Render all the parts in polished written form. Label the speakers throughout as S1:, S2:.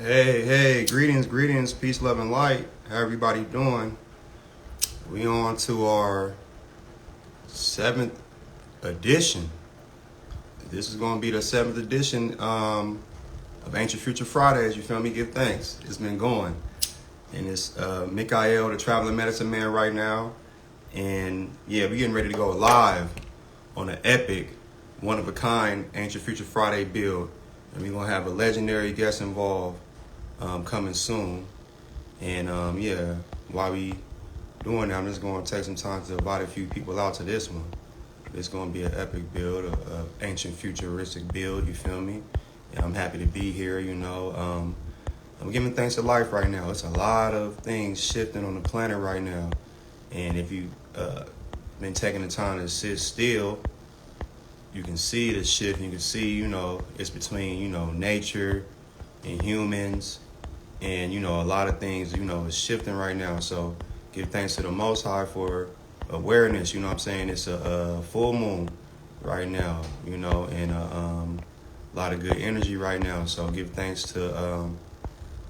S1: Hey, greetings, peace, love, and light. How everybody doing? We on to our 7th edition. This is going to be the 7th edition of Ancient Future Fridays. You feel me? Give thanks. It's been going. And it's Mycelium, the traveling medicine man right now. And yeah, we're getting ready to go live on an epic, one-of-a-kind Ancient Future Friday build. And we're going to have a legendary guest involved coming soon. And yeah, while we doing that, I'm just going to take some time to invite a few people out to this one. It's going to be an epic build, an ancient futuristic build, you feel me? And I'm happy to be here, you know. I'm giving thanks to life right now. It's a lot of things shifting on the planet right now. And if you've been taking the time to sit still, you can see the shift. You can see, you know, it's between, you know, nature and humans. And, you know, a lot of things, you know, is shifting right now. So give thanks to the Most High for awareness. You know what I'm saying? It's a full moon right now, you know, and a lot of good energy right now. So give thanks to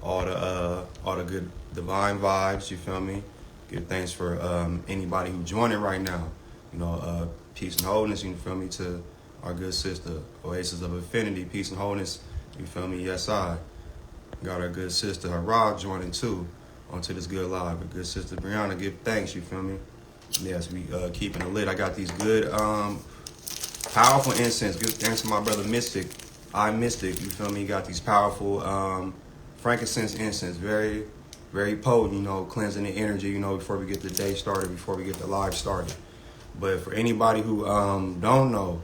S1: all the good divine vibes, you feel me? Give thanks for anybody who joining right now. You know, peace and wholeness, you feel me, to our good sister, Oasis of Infinity, peace and wholeness, you feel me? Yes, I. Got our good sister, Rob, joining too onto this good live. Our good sister, Brianna, give thanks, you feel me? Yes, we keeping it lit. I got these good, powerful incense. Give thanks to my brother Mystic, Mystic, you feel me? Got these powerful frankincense incense, very, very potent, you know, cleansing the energy, you know, before we get the day started, before we get the live started. But for anybody who don't know,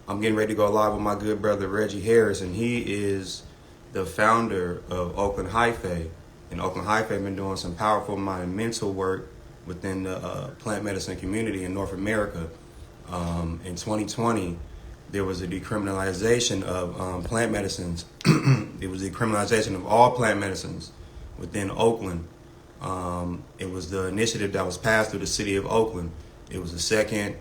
S1: I'm getting ready to go live with my good brother Reggie Harris, and he is the founder of Oakland Hyphae. And Oakland Hyphae been doing some powerful mental work within the plant medicine community in North America. In 2020, there was a decriminalization of plant medicines. It was a decriminalization of all plant medicines within Oakland. It was the initiative that was passed through the city of Oakland. It was the second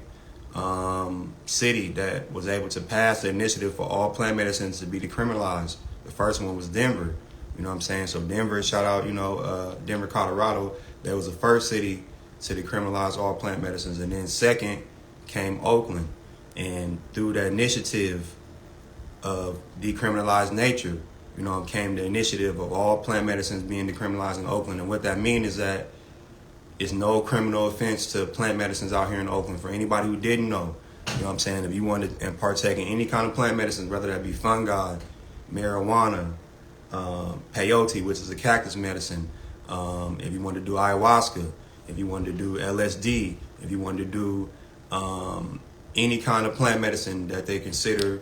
S1: city that was able to pass the initiative for all plant medicines to be decriminalized. The first one was Denver, you know what I'm saying? So Denver, shout out, you know, Denver, Colorado. That was the first city to decriminalize all plant medicines. And then second came Oakland. And through the initiative of decriminalized nature, you know, came the initiative of all plant medicines being decriminalized in Oakland. And what that means is that it's no criminal offense to plant medicines out here in Oakland. For anybody who didn't know, you know what I'm saying? If you wanted to partake in any kind of plant medicines, whether that be fungi, marijuana, peyote, which is a cactus medicine, if you want to do ayahuasca, if you want to do LSD, if you want to do any kind of plant medicine that they consider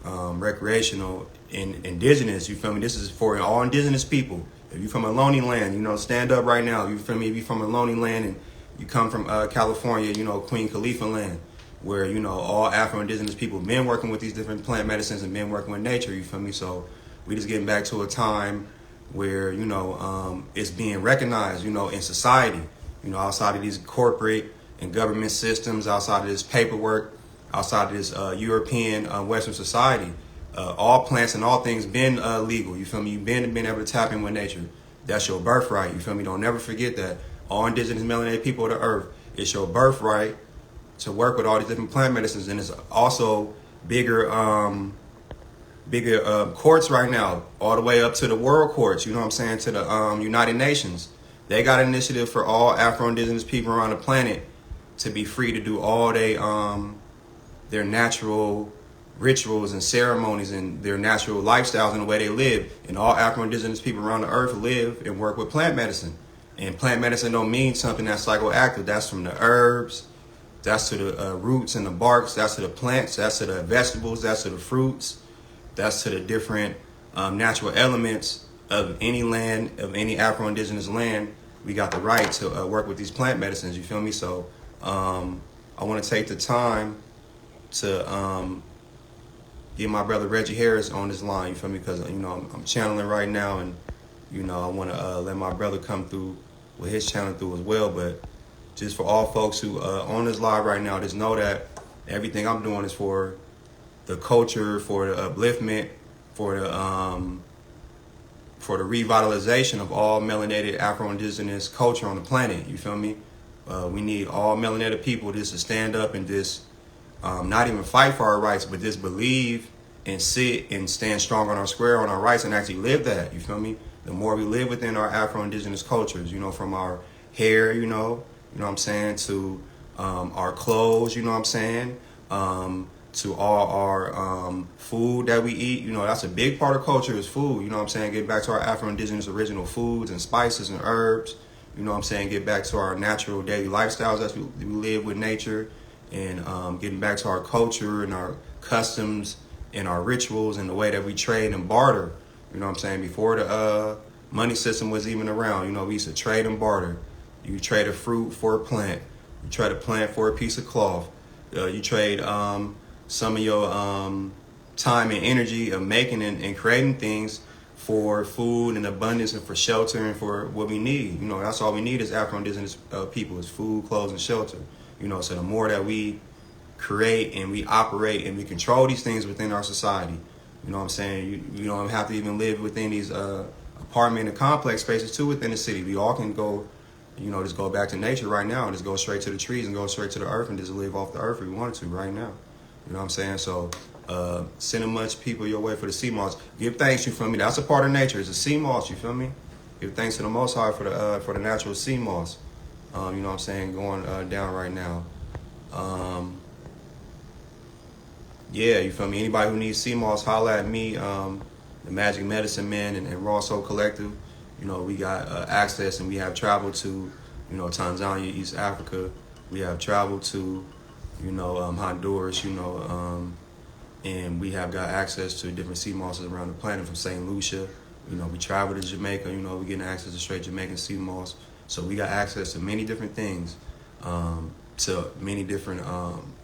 S1: recreational and indigenous, you feel me? This is for all indigenous people. If you're from a lonely land, you know, stand up right now. You feel me? If you're from a lonely land and you come from California, you know, Queen Khalifa land, where, you know, all Afro-Indigenous people been working with these different plant medicines and been working with nature, you feel me? So we just getting back to a time where, you know, it's being recognized, you know, in society, you know, outside of these corporate and government systems, outside of this paperwork, outside of this European Western society. All plants and all things been legal, you feel me? You've been able to tap in with nature. That's your birthright, you feel me? Don't never forget that. All indigenous melanated people of the earth, it's your birthright to work with all these different plant medicines. And it's also bigger courts right now, all the way up to the world courts, you know what I'm saying, to the United Nations. They got an initiative for all Afro-Indigenous people around the planet to be free to do all their natural rituals and ceremonies and their natural lifestyles and the way they live. And all Afro-Indigenous people around the earth live and work with plant medicine. And plant medicine don't mean something that's psychoactive. That's from the herbs, that's to the roots and the barks, that's to the plants, that's to the vegetables, that's to the fruits, that's to the different natural elements of any land, of any Afro-Indigenous land. We got the right to work with these plant medicines, you feel me? So I want to take the time to get my brother Reggie Harris on this line, you feel me? Because, you know, I'm channeling right now, and, you know, I want to let my brother come through with his channeling through as well. But just for all folks who on this live right now, just know that everything I'm doing is for the culture, for the upliftment, for the for the revitalization of all melanated Afro-Indigenous culture on the planet. You feel me? We need all melanated people just to stand up and just not even fight for our rights, but just believe and sit and stand strong on our square, on our rights, and actually live that. You feel me? The more we live within our Afro-Indigenous cultures, you know, from our hair, you know what I'm saying, to our clothes, you know what I'm saying, to all our food that we eat. You know, that's a big part of culture is food. You know what I'm saying? Get back to our Afro-Indigenous original foods and spices and herbs. You know what I'm saying? Get back to our natural daily lifestyles as we live with nature, and getting back to our culture and our customs and our rituals and the way that we trade and barter. You know what I'm saying? Before the money system was even around, you know, we used to trade and barter. You trade a fruit for a plant. You trade a plant for a piece of cloth. You trade some of your time and energy of making and creating things for food and abundance and for shelter and for what we need. You know, that's all we need as Afro-Indigenous people is food, clothes, and shelter. You know, so the more that we create and we operate and we control these things within our society, you know what I'm saying? You don't have to even live within these apartment and complex spaces too within the city. We all can go, you know, just go back to nature right now and just go straight to the trees and go straight to the earth and just live off the earth if we wanted to right now. You know what I'm saying? So sending much people your way for the sea moss. Give thanks, you feel me? That's a part of nature. It's a sea moss, you feel me? Give thanks to the Most High for the natural sea moss. You know what I'm saying? Going down right now. Yeah, you feel me? Anybody who needs sea moss, holla at me, the Magic Medicine Man and Raw Soul Collective. You know, we got access and we have traveled to, you know, Tanzania, East Africa. We have traveled to, you know, Honduras, you know, and we have got access to different sea mosses around the planet from St. Lucia. You know, we traveled to Jamaica, you know, we're getting access to straight Jamaican sea moss. So we got access to many different things, to many different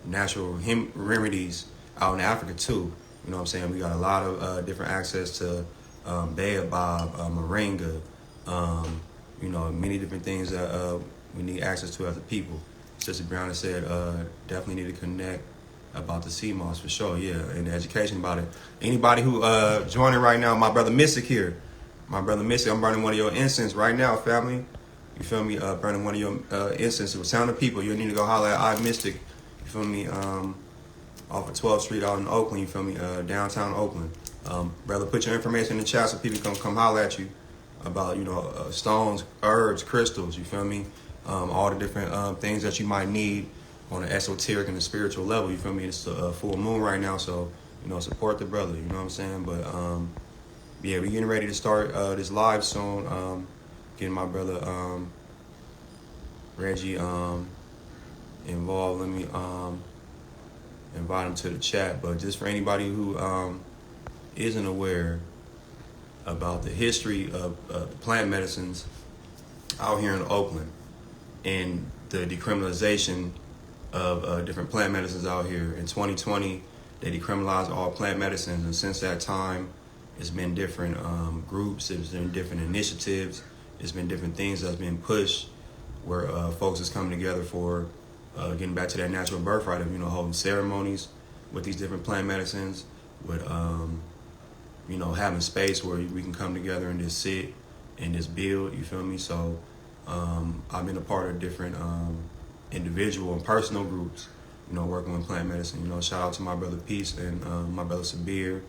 S1: natural remedies out in Africa too. You know what I'm saying? We got a lot of different access to baobab, moringa, you know, many different things that we need access to as a people. Sister Brown has said definitely need to connect about the sea moss for sure, yeah, and the education about it. Anybody who joining right now, my brother Mystic here. My brother Mystic, I'm burning one of your incense right now, family. You feel me? Burning one of your incense. With Sound of People, you need to go holler at I Mystic. You feel me? Off of 12th Street out in Oakland, you feel me? Downtown Oakland. Brother, put your information in the chat so people come holler at you about, you know, stones, herbs, crystals, you feel me? All the different things that you might need on an esoteric and a spiritual level, you feel me? It's a full moon right now, so, you know, support the brother, you know what I'm saying? But, yeah, we're getting ready to start this live soon. Getting my brother Reggie involved. Let me invite him to the chat. But just for anybody who isn't aware about the history of plant medicines out here in Oakland and the decriminalization of different plant medicines out here. In 2020, they decriminalized all plant medicines, and since that time, it's been different groups, it's been different initiatives, it's been different things that's been pushed where folks is coming together for getting back to that natural birthright of, you know, holding ceremonies with these different plant medicines, with, you know, having space where we can come together and just sit and just build, you feel me? So I've been a part of different individual and personal groups, you know, working with plant medicine. You know, shout out to my brother Peace and my brother Sabir,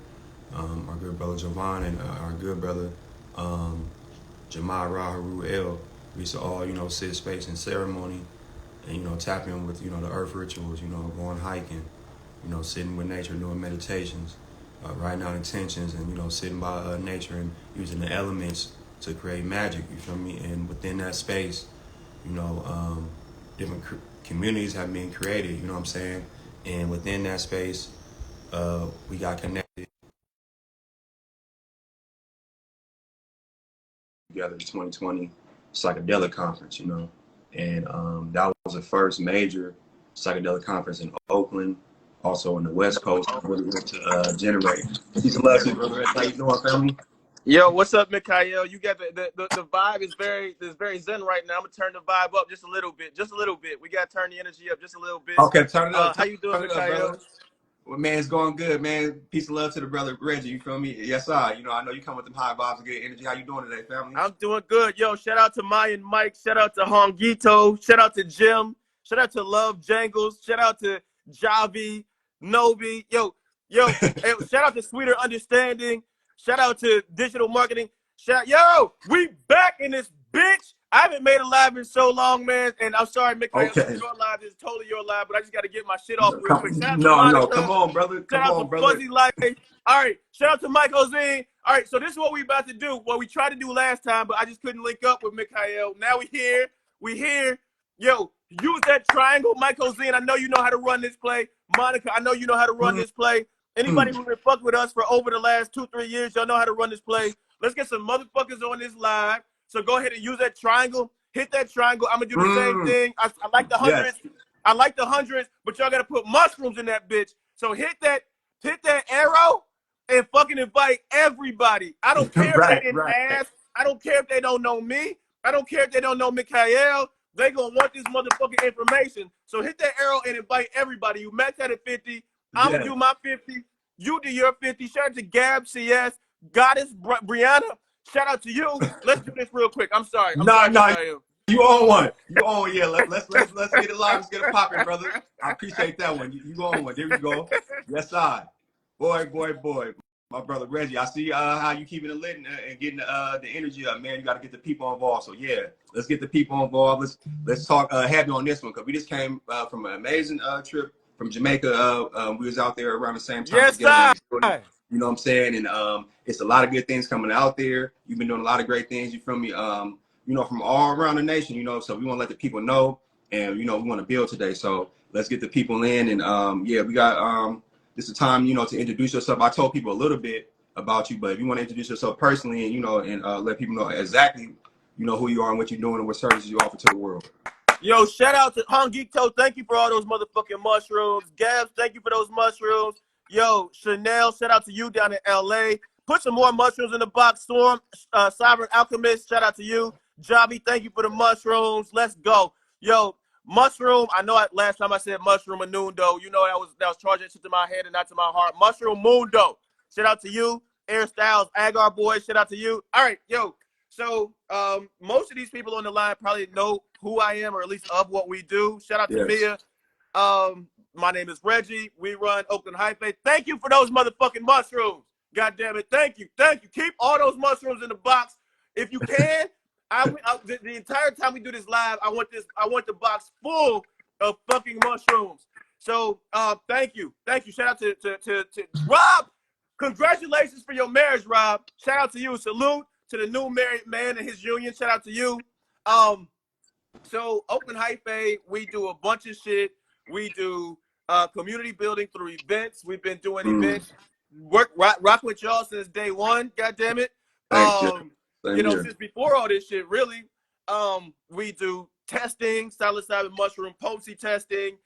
S1: our good brother Jovan, and our good brother Jamal Raharu El. We used to all, you know, sit space and ceremony and, you know, tap in with, you know, the earth rituals, you know, going hiking, you know, sitting with nature, doing meditations, writing out intentions, and, you know, sitting by nature and using the elements to create magic, you feel me? And within that space, you know, different communities have been created, you know what I'm saying? And within that space, we got connected together, the 2020 Psychedelic Conference, you know? And that was the first major psychedelic conference in Oakland, also on the West Coast, really went to generate. Peace and love to you, brother. How you doing, family?
S2: Yo, what's up, Mycelium? You got the vibe is very zen right now. I'm gonna turn the vibe up just a little bit, We gotta turn the energy up just a little bit.
S1: Okay, turn it up.
S2: How you doing, Mycelium?
S1: Well, man, it's going good, man. Peace and love to the brother Reggie. You feel me? Yes, sir. You know, I know you come with them high vibes and good energy. How you doing today, family?
S2: I'm doing good. Yo, shout out to Maya and Mike. Shout out to Hongito. Shout out to Jim. Shout out to Love Jangles. Shout out to Javi, Nobi. Hey, shout out to Sweeter Understanding. Shout out to Digital Marketing. We back in this bitch. I haven't made a live in so long, man. And I'm sorry, Mick,
S1: Okay.
S2: your live is totally your live, but I just got to get my shit off real quick. Shout out to
S1: No,
S2: Monica.
S1: come on, brother. Come
S2: Shout out
S1: on,
S2: to
S1: brother.
S2: Fuzzy Life. All right, shout out to Michael Zine. All right, so this is what we about to do. What we tried to do last time, but I just couldn't link up with Mikhail. Now we here. We here. Yo, use that triangle, Michael Zine. I know you know how to run this play. Monica, I know you know how to run this play. Anybody who's been fucked with us for over the last 2-3 years, y'all know how to run this play. Let's get some motherfuckers on this live. So go ahead and use that triangle. Hit that triangle. I'm gonna do the same thing. I like the hundreds. Yes. I like the hundreds, but y'all gotta put mushrooms in that bitch. So hit that arrow and fucking invite everybody. I don't care if they didn't ask. I don't care if they don't know me. I don't care if they don't know Mikhail. They gonna want this motherfucking information. So hit that arrow and invite everybody. You max out at 50. I'm gonna do my 50. You do your 50. Shout out to Gab CS, Goddess Brianna. Shout out to you. Let's do this real quick. I'm sorry.
S1: You own one. You own, yeah. Let's get it live. Let's get it popping, brother. I appreciate that one. You own one. There we go. Yes, sir. Boy. My brother Reggie, I see how you keeping it lit and getting the energy up, man. You got to get the people involved. So yeah, let's get the people involved. Let's talk heavy on this one because we just came from an amazing trip from Jamaica. We was out there around the same time.
S2: Yes, sir.
S1: You know what I'm saying? And it's a lot of good things coming out there. You've been doing a lot of great things. You feel me? You know, from all around the nation. You know, so we want to let the people know, and you know, we want to build today. So let's get the people in, and yeah, we got this is a time, you know, to introduce yourself. I told people a little bit about you, but if you want to introduce yourself personally and, you know, and let people know exactly, you know, who you are and what you're doing and what services you offer to the world.
S2: Yo, shout out to Hongito. Thank you for all those motherfucking mushrooms. Gabs, thank you for those mushrooms. Yo, Chanel, shout out to you down in LA. Put some more mushrooms in the box. Storm, Sovereign Alchemist, shout out to you. Javi, thank you for the mushrooms. Let's go. Yo, mushroom, I know last time I said mushroom Mundo, you know that was charging shit to my head and not to my heart. Mushroom Mundo. Shout out to you. Air Styles, Agar Boy, shout out to you. All right, yo. So most of these people on the line probably know who I am or at least of what we do. Shout out to Mia. My name is Reggie. We run Oakland Hyphae. Thank you for those motherfucking mushrooms. God damn it. Thank you. Keep all those mushrooms in the box. If you can, the entire time we do this live, I want the box full of fucking mushrooms. So thank you. Shout out to Rob. Congratulations for your marriage, Rob. Shout out to you. Salute to the new married man and his union. Shout out to you. So Oakland Hyphae, we do a bunch of shit. We do community building through events. We've been doing events. Rock with y'all since day one. God damn it. You know, since before all this shit, really, we do testing, psilocybin mushroom potency testing.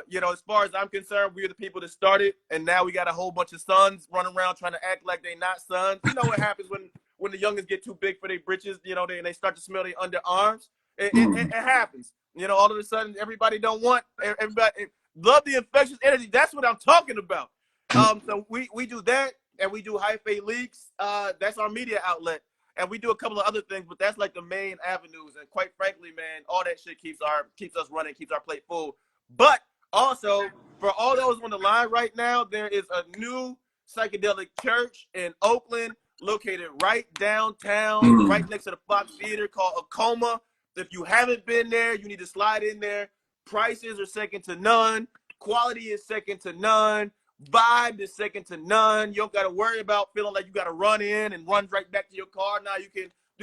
S2: You know, as far as I'm concerned, we're the people that started, and now we got a whole bunch of sons running around trying to act like they not sons. You know what happens when the youngins get too big for their britches, you know, they start to smell their underarms. It happens. You know, all of a sudden, everybody don't want, everybody love the infectious energy. That's what I'm talking about. So we do that, and we do Hyphae Leaks. That's our media outlet. And we do a couple of other things, but that's like the main avenues. And quite frankly, man, all that shit keeps us running, keeps our plate full. But also, for all those on the line right now, there is a new psychedelic church in Oakland, located right downtown, right next to the Fox Theater, called Acoma. If you haven't been there, you need to slide in there. Prices are second to none. Quality is second to none. Vibe is second to none. You don't got to worry about feeling like you got to run in and run right back to your car. Now you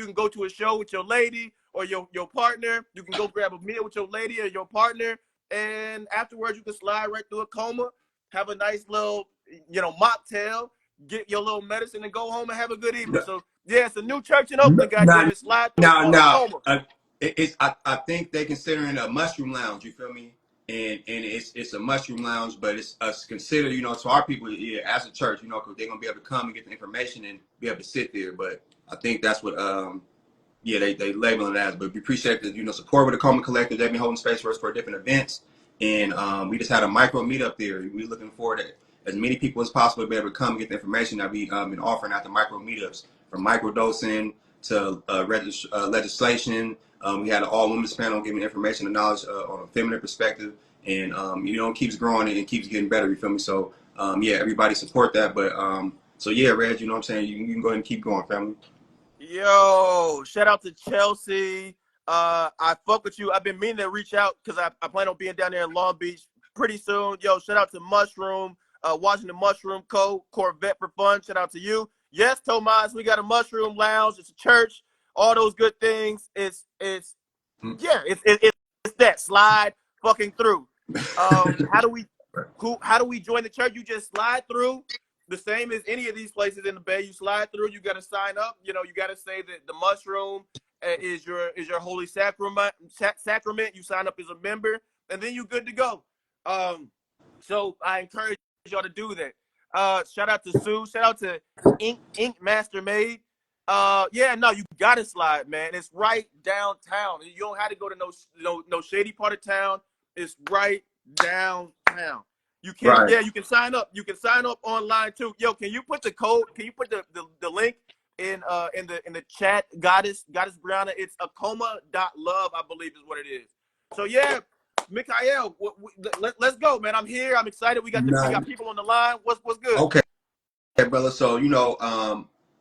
S2: can go to a show with your lady or your partner. You can go grab a meal with your lady or your partner, and afterwards you can slide right through a coma, have a nice little, you know, mocktail, get your little medicine, and go home and have a good evening. So yeah, it's a new church in Oakland. Goddamn it, slide through a coma.
S1: I think they considering a mushroom lounge. You feel me? And it's a mushroom lounge, but it's considered, you know, to our people, yeah, as a church, you know, because they're gonna be able to come and get the information and be able to sit there. But I think that's what yeah, they label it as. But we appreciate the, you know, support with the Coma Collective. They've been holding space for us for different events, and we just had a micro meetup there. We're looking forward to as many people as possible to be able to come and get the information that we've been offering at the micro meetups, from microdosing to legislation. We had an all-women's panel giving information and knowledge on a feminine perspective, and it keeps growing and it keeps getting better. You feel me? So yeah, everybody support that. But so yeah, Reg, you know what I'm saying? You can go ahead and keep going, family.
S2: Yo, shout out to Chelsea. I fuck with you. I've been meaning to reach out because I plan on being down there in Long Beach pretty soon. Yo, shout out to Mushroom, Washington Mushroom Co. Corvette for Fun. Shout out to you. Yes, Tomas, we got a mushroom lounge. It's a church. All those good things. It's that slide fucking through. How do we join the church? You just slide through. The same as any of these places in the Bay. You slide through. You got to sign up. You got to say that the mushroom is your holy sacrament. You sign up as a member, and then you're good to go. So I encourage y'all to do that. Shout out to Sue. Shout out to Ink Master Maid. Yeah, no, you gotta slide, man. It's right downtown. You don't have to go to no shady part of town. It's right downtown. You can
S1: Right.
S2: Yeah, you can sign up. You can sign up online too. Yo, can you put the code? Can you put the link in the chat? Goddess Brianna. It's acoma.love, I believe is what it is. So yeah, Mikhail, let's go, man. I'm here. I'm excited. We got people on the line. What's good?
S1: Okay, brother. So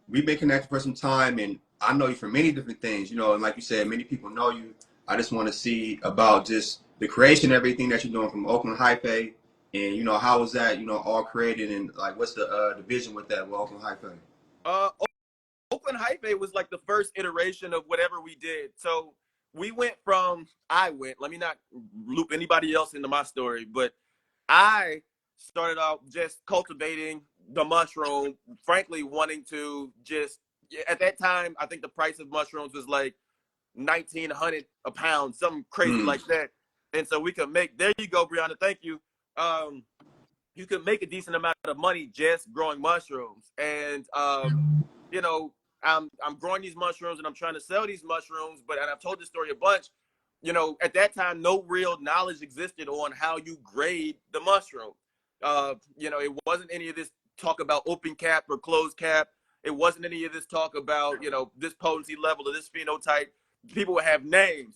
S1: we've been connected for some time, and I know you for many different things. And like you said, many people know you. I just want to see about just the creation, everything that you're doing from Oakland Hyphae, and how was that all created, and like what's the vision with that with Oakland Hyphae?
S2: Oakland Hyphae was like the first iteration of whatever we did. So let me not loop anybody else into my story, but I started out just cultivating the mushroom, frankly, wanting to at that time, I think the price of mushrooms was like $1,900 a pound, something crazy like that. And so we could make, there you go, Brianna, thank you. You could make a decent amount of money just growing mushrooms. And, I'm growing these mushrooms and I'm trying to sell these mushrooms, and I've told this story a bunch. At that time, no real knowledge existed on how you grade the mushroom. It wasn't any of this talk about open cap or closed cap. It wasn't any of this talk about, this potency level or this phenotype. People would have names: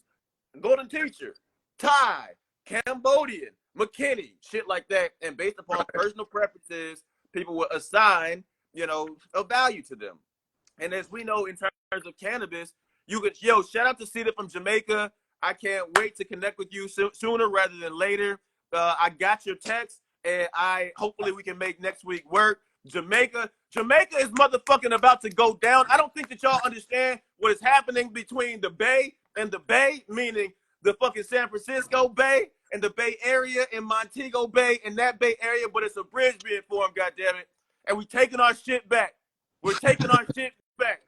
S2: Golden Teacher, Thai, Cambodian, McKinney, shit like that. And based upon personal preferences, people would assign, a value to them. And as we know, in terms of cannabis, shout out to Cedar from Jamaica. I can't wait to connect with you sooner rather than later. I got your text, and hopefully we can make next week work. Jamaica is motherfucking about to go down. I don't think that y'all understand what is happening between the Bay and the Bay, meaning the fucking San Francisco Bay and the Bay Area and Montego Bay and that Bay Area, but it's a bridge being formed, goddammit. And we taking our shit back. We're taking our shit back.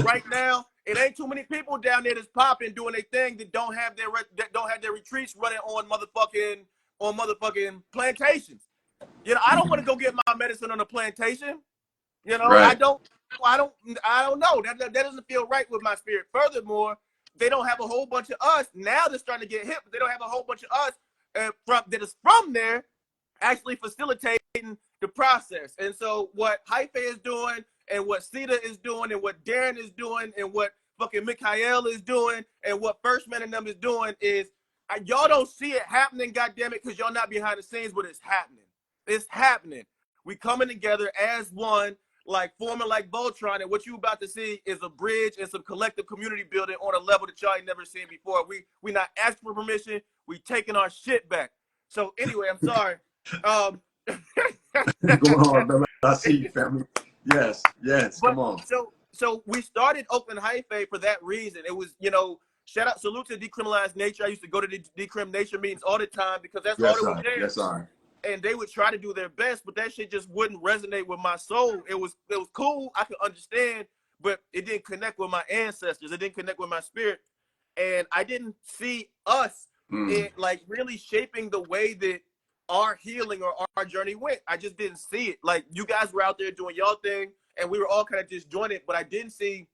S2: Right now, it ain't too many people down there that's popping, doing their thing, that don't have their retreats running on motherfucking plantations. I don't want to go get my medicine on a plantation.
S1: Right.
S2: I don't know. That doesn't feel right with my spirit. Furthermore, they don't have a whole bunch of us. Now they're starting to get hip, but they don't have a whole bunch of us that is from there actually facilitating the process. And so what Hyphae is doing, and what Cedar is doing, and what Darren is doing, and what fucking Mikhail is doing, and what First Man and them is doing is, y'all don't see it happening, goddammit, because y'all not behind the scenes, but it's happening. It's happening. We coming together as one, like forming like Voltron, and what you about to see is a bridge and some collective community building on a level that y'all ain't never seen before. We not asking for permission. We taking our shit back. So anyway, I'm sorry.
S1: Go on, brother. I see you, family. Yes, come on.
S2: So we started Oakland Hyphae for that reason. It was, salute to Decriminalized Nature. I used to go to the Decrim Nature meetings all the time because that's all that was there.
S1: Yes, sir.
S2: And they would try to do their best, but that shit just wouldn't resonate with my soul. It was cool. I could understand, but it didn't connect with my ancestors. It didn't connect with my spirit. And I didn't see us in, like, really shaping the way that our healing or our journey went. I just didn't see it. Like, you guys were out there doing y'all thing, and we were all kind of disjointed, but I didn't see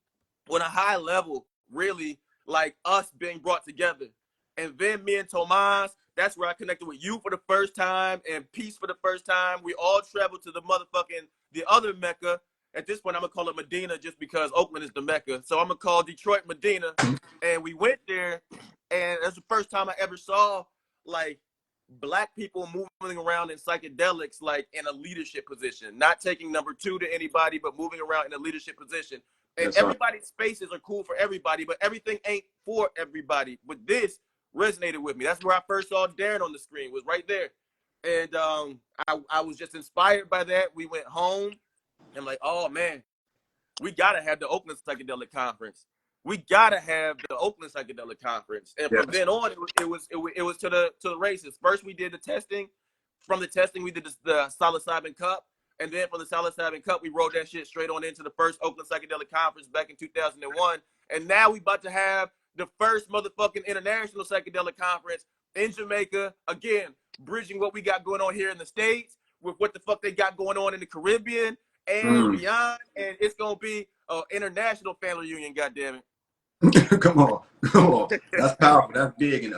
S2: on a high level, really, like, us being brought together. And then me and Tomas, That's where I connected with you for the first time and Peace for the first time. We all traveled to the other Mecca. At this point, I'm gonna call it Medina just because Oakland is the Mecca. So I'm gonna call Detroit Medina. And we went there, and that's the first time I ever saw like Black people moving around in psychedelics, like in a leadership position, not taking number two to anybody, but moving around in a leadership position. And everybody's spaces are cool for everybody, but everything ain't for everybody. But this resonated with me. That's where I first saw Darren on the screen, was right there. And I was just inspired by that. We went home. I'm like, oh man, we gotta have the Oakland Psychedelic Conference. We gotta have the Oakland Psychedelic Conference. And from then on, it was to the races. First, we did the testing. From the testing, we did the psilocybin cup, and then from the psilocybin cup, we rolled that shit straight on into the first Oakland Psychedelic Conference back in 2001. And now we about to have the first motherfucking international psychedelic conference in Jamaica. Again, bridging what we got going on here in the States with what the fuck they got going on in the Caribbean and beyond, and it's gonna be an international family reunion. Goddamn
S1: it! Come on, that's powerful. That's big, and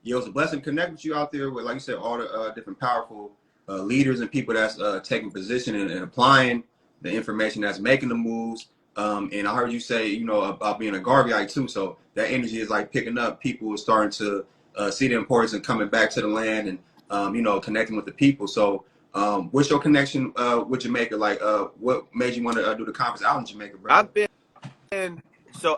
S1: it's a blessing to connect with you out there with, like you said, all the different powerful leaders and people that's taking position and applying the information, that's making the moves. And I heard you say, about being a Garveyite too. So that energy is like picking up. People are starting to see the importance and coming back to the land, and connecting with the people. So. What's your connection with Jamaica? Like, what made you want to do the conference out in Jamaica, bro?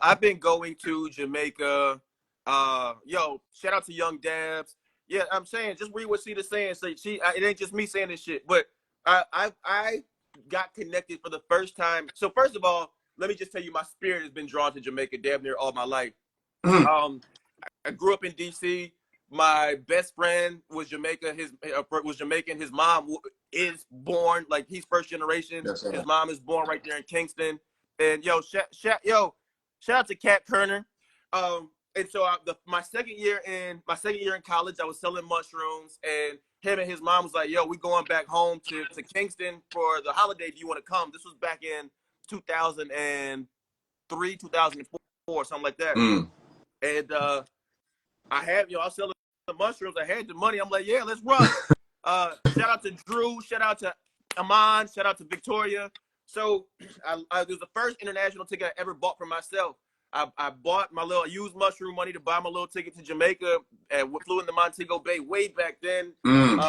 S2: I've been going to Jamaica. Shout out to Young Dabs. Yeah, I'm saying, just read what Cita's saying. So it ain't just me saying this shit, but I got connected for the first time. So first of all, let me just tell you, my spirit has been drawn to Jamaica damn near all my life. I grew up in DC. My best friend was Jamaican. His mom is born, like, he's first generation. His mom is born right there in Kingston. And shout out to Kat Kerner. And so my second year in college, I was selling mushrooms, and him and his mom was like, we going back home to Kingston for the holiday. Do you want to come? This was back in 2003, 2004, something like that. And I was selling the mushrooms. I had the money. I'm like, yeah, let's run. Shout out to Drew. Shout out to Amon. Shout out to Victoria. So it was the first international ticket I ever bought for myself. I bought my little used mushroom money to buy my little ticket to Jamaica, and flew into Montego Bay way back then. And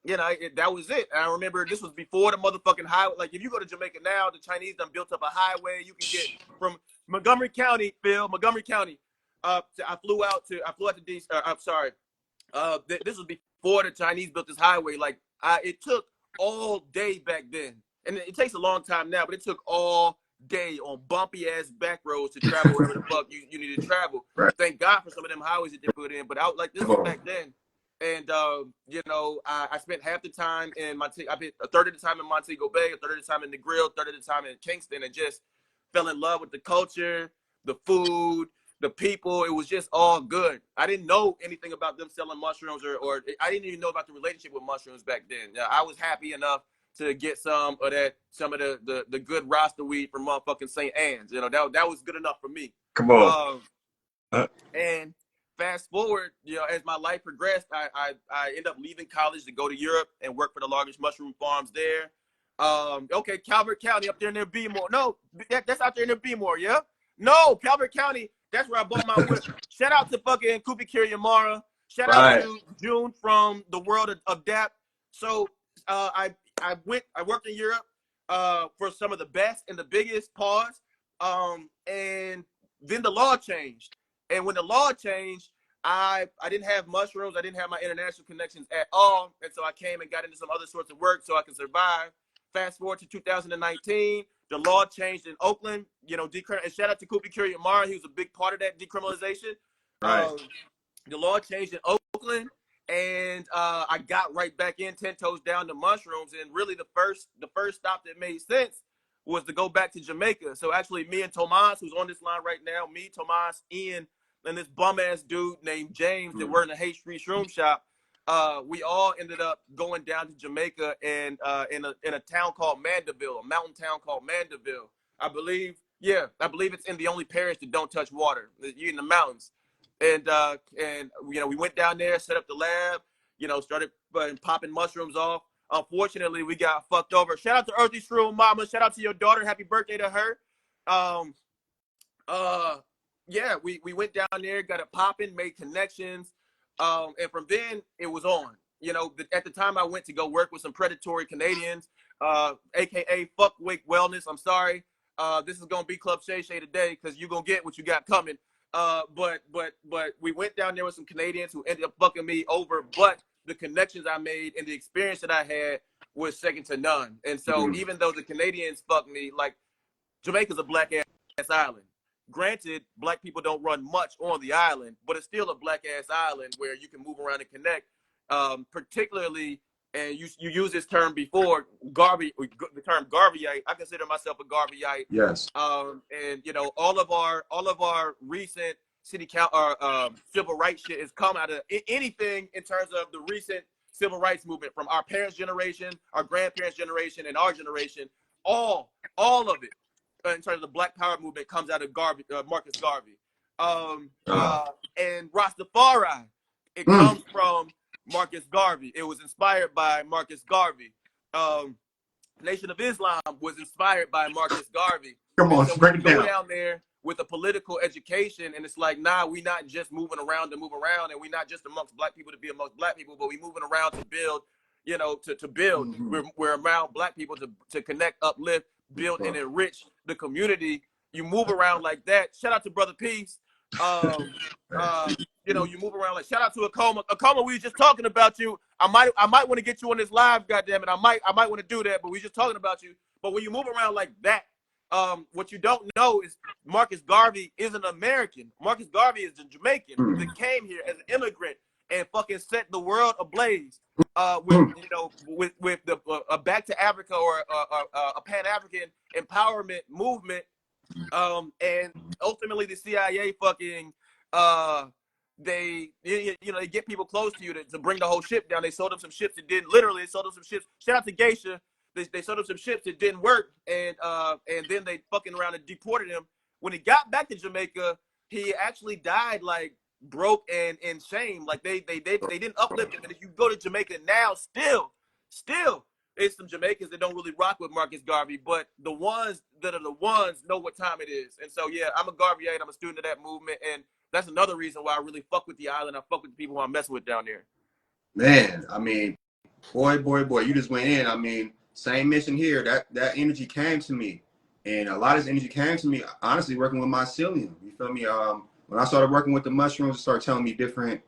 S2: that was it. And I remember this was before the motherfucking highway. Like, if you go to Jamaica now, the Chinese done built up a highway. You can get from Montgomery County. I flew out to DC. I'm sorry. This was before the Chinese built this highway. Like, it took all day back then, and it takes a long time now, but it took all day on bumpy ass back roads to travel wherever the fuck you need to travel.
S1: Right.
S2: Thank God for some of them highways that they put in, but this was back then. And I spent half the time in Montego. I spent a third of the time in Montego Bay, a third of the time in the Grill, a third of the time in Kingston, and just fell in love with the culture, the food, the people. It was just all good. I didn't know anything about them selling mushrooms, or I didn't even know about the relationship with mushrooms back then. I was happy enough to get some of the good Rasta weed from motherfucking St. Anne's. That was good enough for me.
S1: Come on.
S2: And fast forward, as my life progressed, I ended up leaving college to go to Europe and work for the largest mushroom farms there. Calvert County up there near Beemore. No, that's out there near Beemore, yeah? No, Calvert County, that's where I bought my whip. Shout out to fucking Kupi Kiryamara. Shout out to June from the world of DAP. So I worked in Europe for some of the best and the biggest pause. And then the law changed. And when the law changed, I didn't have mushrooms. I didn't have my international connections at all. And so I came and got into some other sorts of work so I could survive. Fast forward to 2019, the law changed in Oakland. And shout out to Kupi Kiryamara. He was a big part of that decriminalization.
S1: Right.
S2: The law changed in Oakland, and I got right back in, 10 toes down to mushrooms. And really, the first stop that made sense was to go back to Jamaica. So actually, me and Tomas, who's on this line right now, me, Tomas, Ian, and this bum ass dude named James that were in the H Street Shroom Shop. We all ended up going down to Jamaica and in a town called Mandeville, a mountain town called Mandeville. I believe it's in the only parish that don't touch water. You're in the mountains. and you know, we went down there, set up the lab, you know, started popping mushrooms off. Unfortunately, we got fucked over. Shout out to Earthy Shroom Mama. Shout out to your daughter. Happy birthday to her. Um, yeah, we went down there, got it popping, made connections, and from then it was on. You know, at the time I went to go work with some predatory Canadians, aka Fuckwick Wellness. I'm sorry, this is gonna be Club Shay Shay today because you're gonna get what you got coming. But we went down there with some Canadians who ended up fucking me over. But the connections I made and the experience that I had was second to none. And so even though the Canadians fucked me, like, Jamaica's a black ass island. Granted, black people don't run much on the island, but it's still a black ass island where you can move around and connect. Particularly, and you use this term before, Garvey, the term Garveyite. I consider myself a Garveyite.
S1: Yes.
S2: And you know, all of our recent city civil rights shit has come out of anything in terms of the recent civil rights movement from our parents' generation, our grandparents' generation, and our generation. All of it in terms of the Black Power movement comes out of Garvey, Marcus Garvey. And Rastafari, it comes from Marcus Garvey. It was inspired by Marcus Garvey. Nation of Islam was inspired by Marcus Garvey.
S1: Come on,
S2: so
S1: break
S2: we
S1: it
S2: go
S1: down.
S2: down there with a political education, and it's like, nah, we not just moving around to move around, and we not just amongst black people to be amongst black people, but we moving around to build, you know, to build. We're around black people to connect, uplift, build, and enrich the community. You move around like that. Shout out to Brother Peace. You know, you move around like, shout out to Akoma. Akoma, we was just talking about you. I might want to get you on this live, goddamn it. I might want to do that, but we just talking about you. But when you move around like that, what you don't know is Marcus Garvey is an American. Marcus Garvey is a Jamaican that came here as an immigrant and fucking set the world ablaze with you know with the Back to Africa or a Pan-African empowerment movement. And ultimately the CIA fucking they you know, they get people close to you to bring the whole ship down. They sold them some ships that didn't, literally they sold them some ships. Shout out to Geisha. They sold him some ships that didn't work, and then they fucking around and deported him. When he got back to Jamaica, he actually died like broke and in shame. Like they didn't uplift him. And if you go to Jamaica now, still, it's some Jamaicans that don't really rock with Marcus Garvey, but the ones that are the ones know what time it is. And so yeah, I'm a Garveyite. I'm a student of that movement, and that's another reason why I really fuck with the island. I fuck with the people who I'm messing with down there.
S1: Man, I mean, boy, you just went in. I mean, same mission here. That energy came to me, and a lot of this energy came to me, honestly, working with mycelium. You feel me? When I started working with the mushrooms, it started telling me different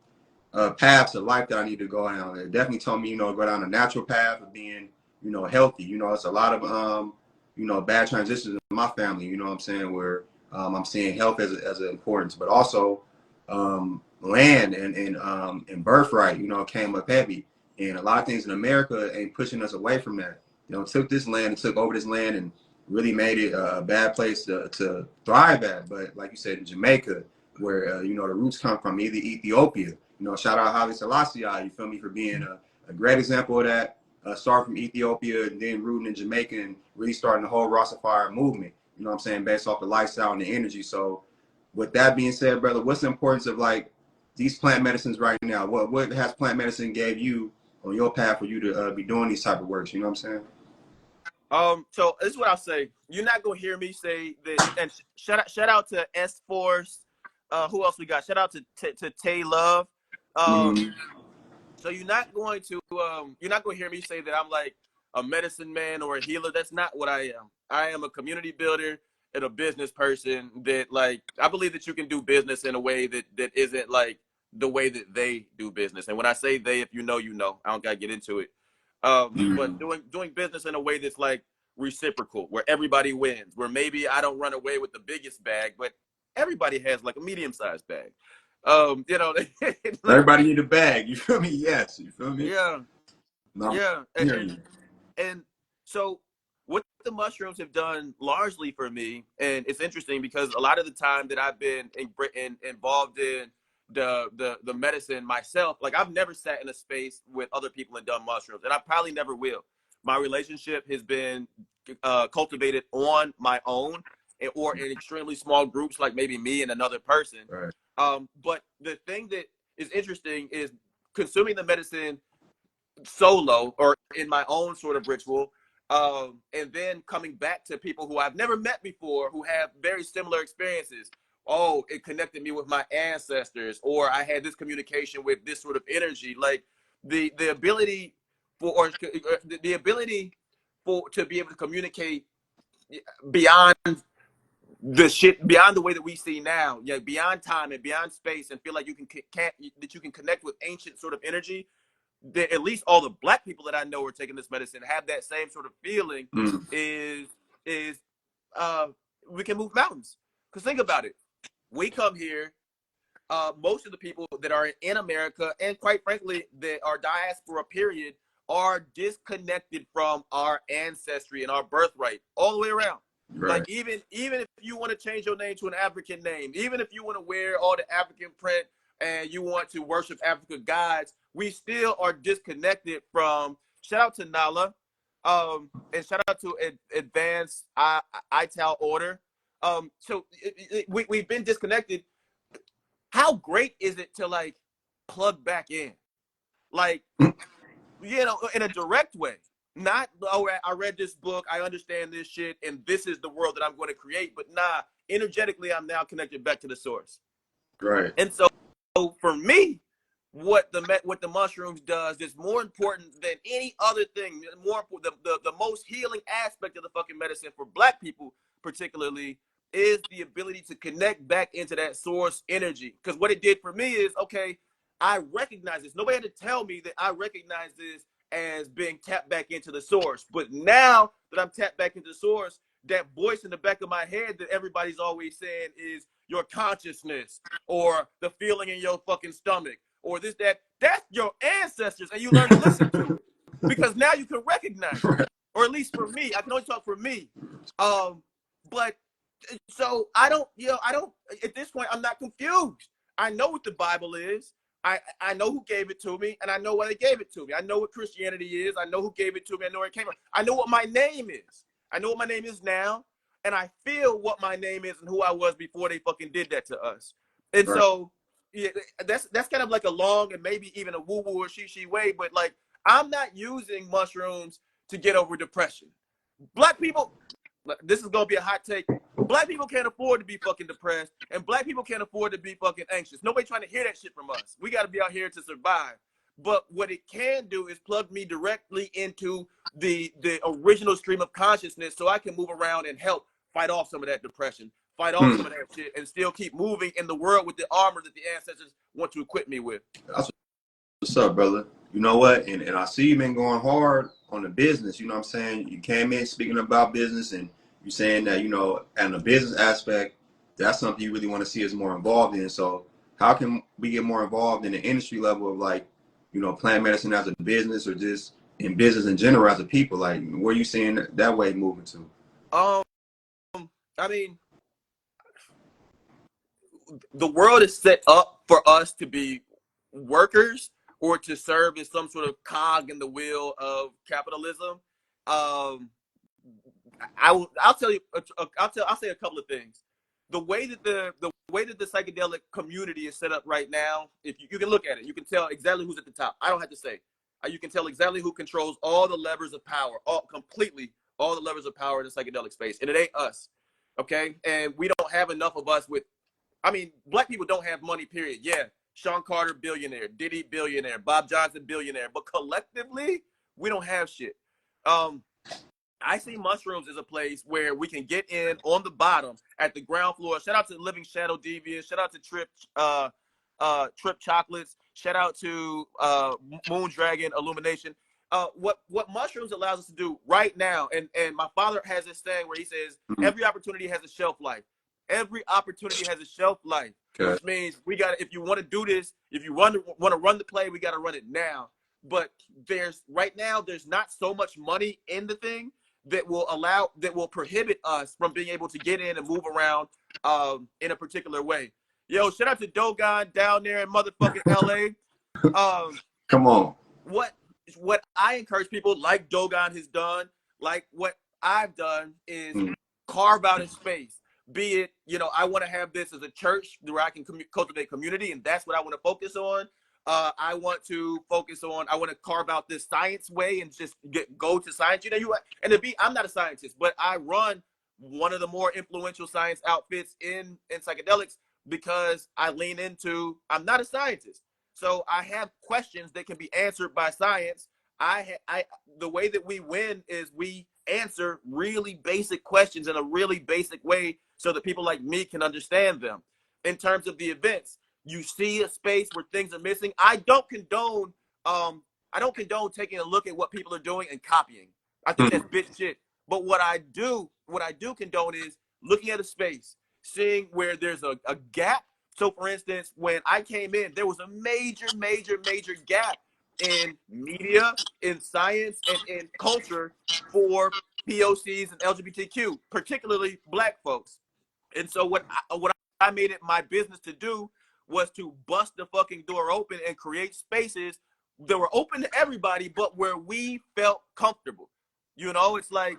S1: paths of life that I need to go down. It definitely told me, you know, go down a natural path of being, you know, healthy. You know, it's a lot of you know, bad transitions in my family. You know what I'm saying? Where I'm seeing health as an importance, but also land and birthright. You know, came up heavy. And a lot of things in America ain't pushing us away from that. You know, took this land and took over this land and really made it a bad place to thrive at. But like you said, in Jamaica, where, you know, the roots come from, either Ethiopia, you know, shout out Haile Selassie, you feel me, for being a great example of that. Starting from Ethiopia and then rooting in Jamaica and really starting the whole Rastafari movement, you know what I'm saying, based off the lifestyle and the energy. So with that being said, brother, what's the importance of like these plant medicines right now? What has plant medicine gave you on your path for you to be doing these type of works? You know what I'm saying?
S2: So this is what I'll say. You're not gonna hear me say that. And shout out to S Force. Who else we got? Shout out to Tay Love. So you're not going to hear me say that I'm like a medicine man or a healer. That's not what I am. I am a community builder and a business person that, like, I believe that you can do business in a way that isn't like the way that they do business. And when I say they, if you know, you know. I don't gotta get into it. But doing business in a way that's like reciprocal, where everybody wins, where maybe I don't run away with the biggest bag, but everybody has like a medium-sized bag. You know,
S1: Everybody need a bag. You feel me? Yes. You feel me?
S2: Yeah.
S1: No,
S2: Yeah. And so what the mushrooms have done largely for me, and it's interesting because a lot of the time that I've been involved in the medicine myself, like I've never sat in a space with other people and done mushrooms, and I probably never will. My relationship has been cultivated on my own, or in extremely small groups, like maybe me and another person.
S1: Right.
S2: But the thing that is interesting is consuming the medicine solo or in my own sort of ritual, and then coming back to people who I've never met before who have very similar experiences. Oh, it connected me with my ancestors, or I had this communication with this sort of energy. Like the ability for, or the ability for, to be able to communicate beyond the shit, beyond the way that we see now, yeah, beyond time and beyond space, and feel like you that you can connect with ancient sort of energy. That at least all the black people that I know are taking this medicine have that same sort of feeling. Is we can move mountains. Because think about it, we come here. Most of the people that are in America, and quite frankly, that are diaspora period, are disconnected from our ancestry and our birthright all the way around. Right. Like even if you want to change your name to an African name, even if you want to wear all the African print and you want to worship African gods, we still are disconnected from. Shout out to Nala, and shout out to Advanced ITAL Order. So we've been disconnected. How great is it to like plug back in, like, you know, in a direct way? Not, oh, I read this book, I understand this shit, and this is the world that I'm going to create. But nah, energetically, I'm now connected back to the source.
S1: Right.
S2: And so for me, what the mushrooms does is more important than any other thing. More important, the most healing aspect of the fucking medicine for black people, particularly, is the ability to connect back into that source energy. Because what it did for me is, okay, I recognize this. Nobody had to tell me that I recognize this as being tapped back into the source. But now that I'm tapped back into the source, that voice in the back of my head that everybody's always saying is your consciousness, or the feeling in your fucking stomach, or this, that's your ancestors, and you learn to listen to it. Because now you can recognize it. Or at least for me, I can only talk for me. But so I don't, at this point, I'm not confused. I know what the Bible is. I know who gave it to me, and I know why they gave it to me. I know what Christianity is. I know who gave it to me. I know where it came from. I know what my name is. I know what my name is now, and I feel what my name is and who I was before they fucking did that to us. And right. So yeah, that's kind of like a long and maybe even a woo-woo or she way, but like, I'm not using mushrooms to get over depression. Black people, this is gonna be a hot take. Black people can't afford to be fucking depressed, and black people can't afford to be fucking anxious. Nobody trying to hear that shit from us. We got to be out here to survive. But what it can do is plug me directly into the original stream of consciousness, so I can move around and help fight off some of that depression, fight off some of that shit, and still keep moving in the world with the armor that the ancestors want to equip me with.
S1: That's what's up, brother. You know what? And I see you been going hard on the business. You know what I'm saying? You came in speaking about business, and you're saying that, you know, and the business aspect, that's something you really want to see us more involved in. So how can we get more involved in the industry level of, like, you know, plant medicine as a business, or just in business in general as a people? Like, where are you seeing that way moving to?
S2: I mean, the world is set up for us to be workers or to serve as some sort of cog in the wheel of capitalism. I'll tell you. I'll say a couple of things. The way that the psychedelic community is set up right now, if you can look at it, you can tell exactly who's at the top. I don't have to say. You can tell exactly who controls all the levers of power, all the levers of power in the psychedelic space, and it ain't us. Okay, and we don't have enough of us with. I mean, black people don't have money, period. Yeah, Sean Carter, billionaire. Diddy, billionaire. Bob Johnson, billionaire. But collectively, we don't have shit. I see mushrooms as a place where we can get in on the bottom at the ground floor. Shout out to Living Shadow Deviant. Shout out to Trip Chocolates. Shout out to Moon Dragon Illumination. What mushrooms allows us to do right now, and my father has this saying where he says, every opportunity has a shelf life. Every opportunity has a shelf life, which means we got to, if you want to do this, if you want to run the play, we got to run it now. But there's not so much money in the thing that will prohibit us from being able to get in and move around in a particular way. Yo, shout out to Dogon down there in motherfucking LA.
S1: Come on.
S2: What I encourage people, like Dogon has done, like what I've done, is carve out a space. Be it, you know, I want to have this as a church where I can cultivate community, and that's what I want to focus on. I want to focus on, I want to carve out this science way and just go to science. You know, I'm not a scientist, but I run one of the more influential science outfits in psychedelics because I lean into, I'm not a scientist. So I have questions that can be answered by science. The way that we win is we answer really basic questions in a really basic way so that people like me can understand them. In terms of the events, you see a space where things are missing. I don't condone taking a look at what people are doing and copying. I think that's bitch shit. But what I do condone is looking at a space, seeing where there's a gap. So for instance, when I came in, there was a major gap in media, in science, and in culture for POCs and LGBTQ, particularly Black folks. And so what I made it my business to do was to bust the fucking door open and create spaces that were open to everybody, but where we felt comfortable. You know, it's like,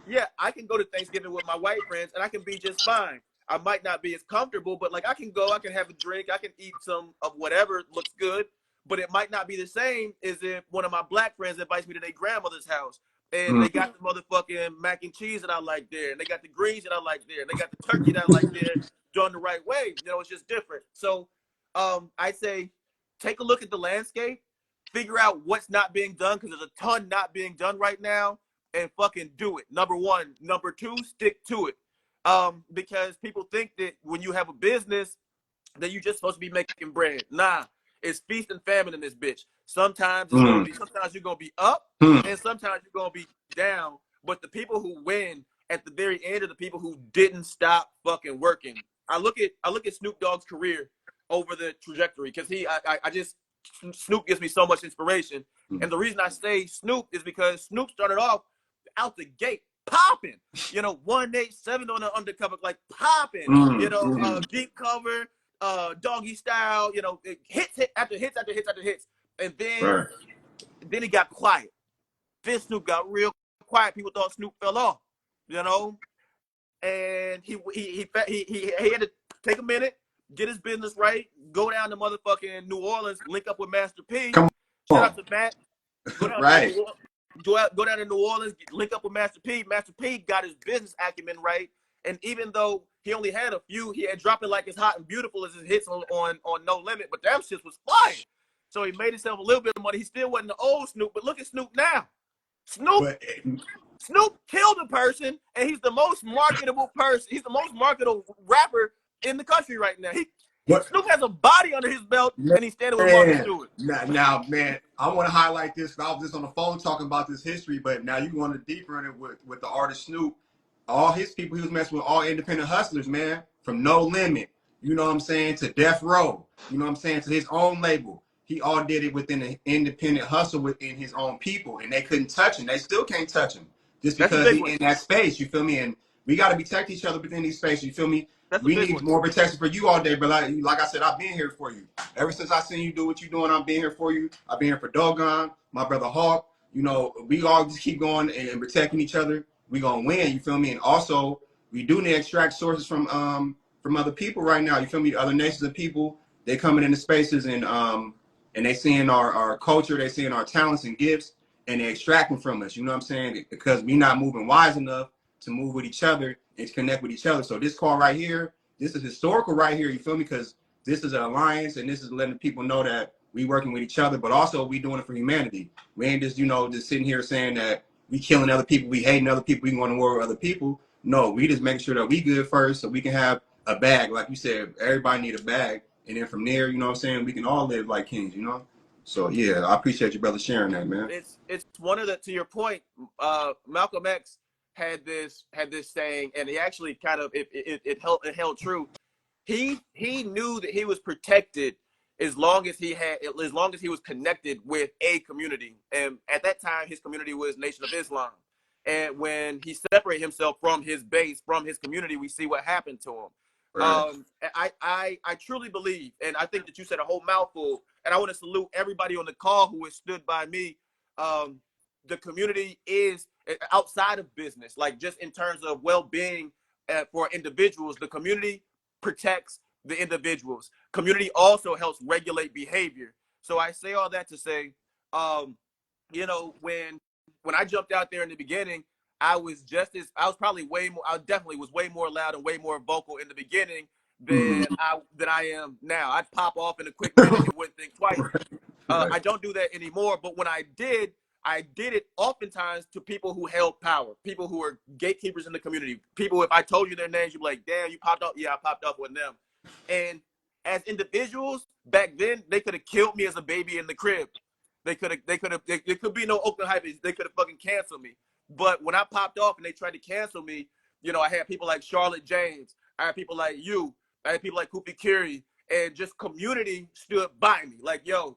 S2: yeah, I can go to Thanksgiving with my white friends and I can be just fine. I might not be as comfortable, but like I can have a drink, I can eat some of whatever looks good, but it might not be the same as if one of my Black friends invites me to their grandmother's house and they got the motherfucking mac and cheese that I like there, and they got the greens that I like there, and they got the turkey that I like there done the right way. You know, it's just different. So I say take a look at the landscape, figure out what's not being done, because there's a ton not being done right now, and fucking do it. Number one. Number two, stick to it. Because people think that when you have a business that you're just supposed to be making bread. Nah, it's feast and famine in this bitch. Sometimes it's gonna be, sometimes you're gonna be up, and sometimes you're gonna be down. But the people who win at the very end are the people who didn't stop fucking working. I look at Snoop Dogg's career over the trajectory, because Snoop gives me so much inspiration. And the reason I say Snoop is because Snoop started off out the gate popping, you know, 187 on the undercover, like popping, you know, deep cover, doggy style, you know, hits after hits after hits after hits. And then he got quiet. Then Snoop got real quiet. People thought Snoop fell off, you know, and he had to take a minute, get his business right, go down to motherfucking New Orleans, link up with Master P. Shout out to Matt. Go down go down to New Orleans, link up with Master P. Master P got his business acumen right, and even though he only had a few, he had Drop It Like It's Hot and Beautiful as his hits on No Limit, but damn shit was fire. So he made himself a little bit of money. He still wasn't the old Snoop, but look at Snoop now. Snoop killed a person, and he's the most marketable person. He's the most marketable rapper in the country right now. Snoop has a body under his belt, and he's standing with Martha Stewart.
S3: Now, man, I want to highlight this. I was just on the phone talking about this history, but now you going deeper in it with the artist Snoop. All his people, he was messing with all independent hustlers, man, from No Limit, you know what I'm saying, to Death Row, you know what I'm saying, to his own label. He all did it within an independent hustle within his own people, and they couldn't touch him. They still can't touch him just because he's in that space, you feel me? And we got to protect each other within these spaces, you feel me? We need more protection for you all day, but like I said, I've been here for you. Ever since I seen you do what you're doing, I've been here for you. I've been here for Dogon, my brother Hawk. You know, we all just keep going and protecting each other. We gonna win, you feel me? And also, we do need to extract sources from other people right now. You feel me? Other nations of people, they coming into spaces and they seeing our culture, they seeing our talents and gifts, and they extracting from us. You know what I'm saying? Because we not moving wise enough to move with each other and to connect with each other. So this call right here, this is historical right here. You feel me? Because this is an alliance, and this is letting people know that we working with each other, but also we doing it for humanity. We ain't just, just sitting here saying that we killing other people, we hating other people, we going to war with other people. No, we just making sure that we good first so we can have a bag. Like you said, everybody need a bag. And then from there, you know what I'm saying, we can all live like kings, you know? So, yeah, I appreciate you, brother, sharing that, man.
S2: It's one of the, to your point, Malcolm X had this saying, and he actually kind of, it held true. He knew that he was protected as long as he was connected with a community. And at that time, his community was Nation of Islam. And when he separated himself from his base, from his community, we see what happened to him. Right. I truly believe, and I think that you said a whole mouthful, and I want to salute everybody on the call who has stood by me. The community is outside of business, like just in terms of well-being for individuals, the community protects the individuals. Community also helps regulate behavior. So I say all that to say, you know, when I jumped out there in the beginning, I was definitely was way more loud and way more vocal in the beginning than I am now. I'd pop off in a quick minute and wouldn't think twice. I don't do that anymore, but when I did it oftentimes to people who held power, people who are gatekeepers in the community. People, if I told you their names, you'd be like, damn, you popped up. Yeah, I popped up with them. And as individuals, back then, they could have killed me as a baby in the crib. There could be no Oakland Hyphae. They could have fucking canceled me. But when I popped off and they tried to cancel me, you know, I had people like Charlotte James. I had people like you. I had people like Koopy Curie. And just community stood by me. Like, yo,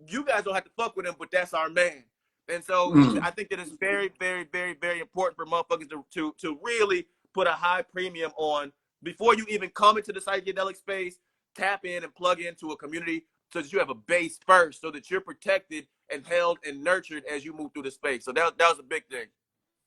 S2: you guys don't have to fuck with him, but that's our man. And so I think that it's very, very, very, very important for motherfuckers to really put a high premium on, before you even come into the psychedelic space, tap in and plug into a community so that you have a base first, so that you're protected and held and nurtured as you move through the space. So that was a big thing.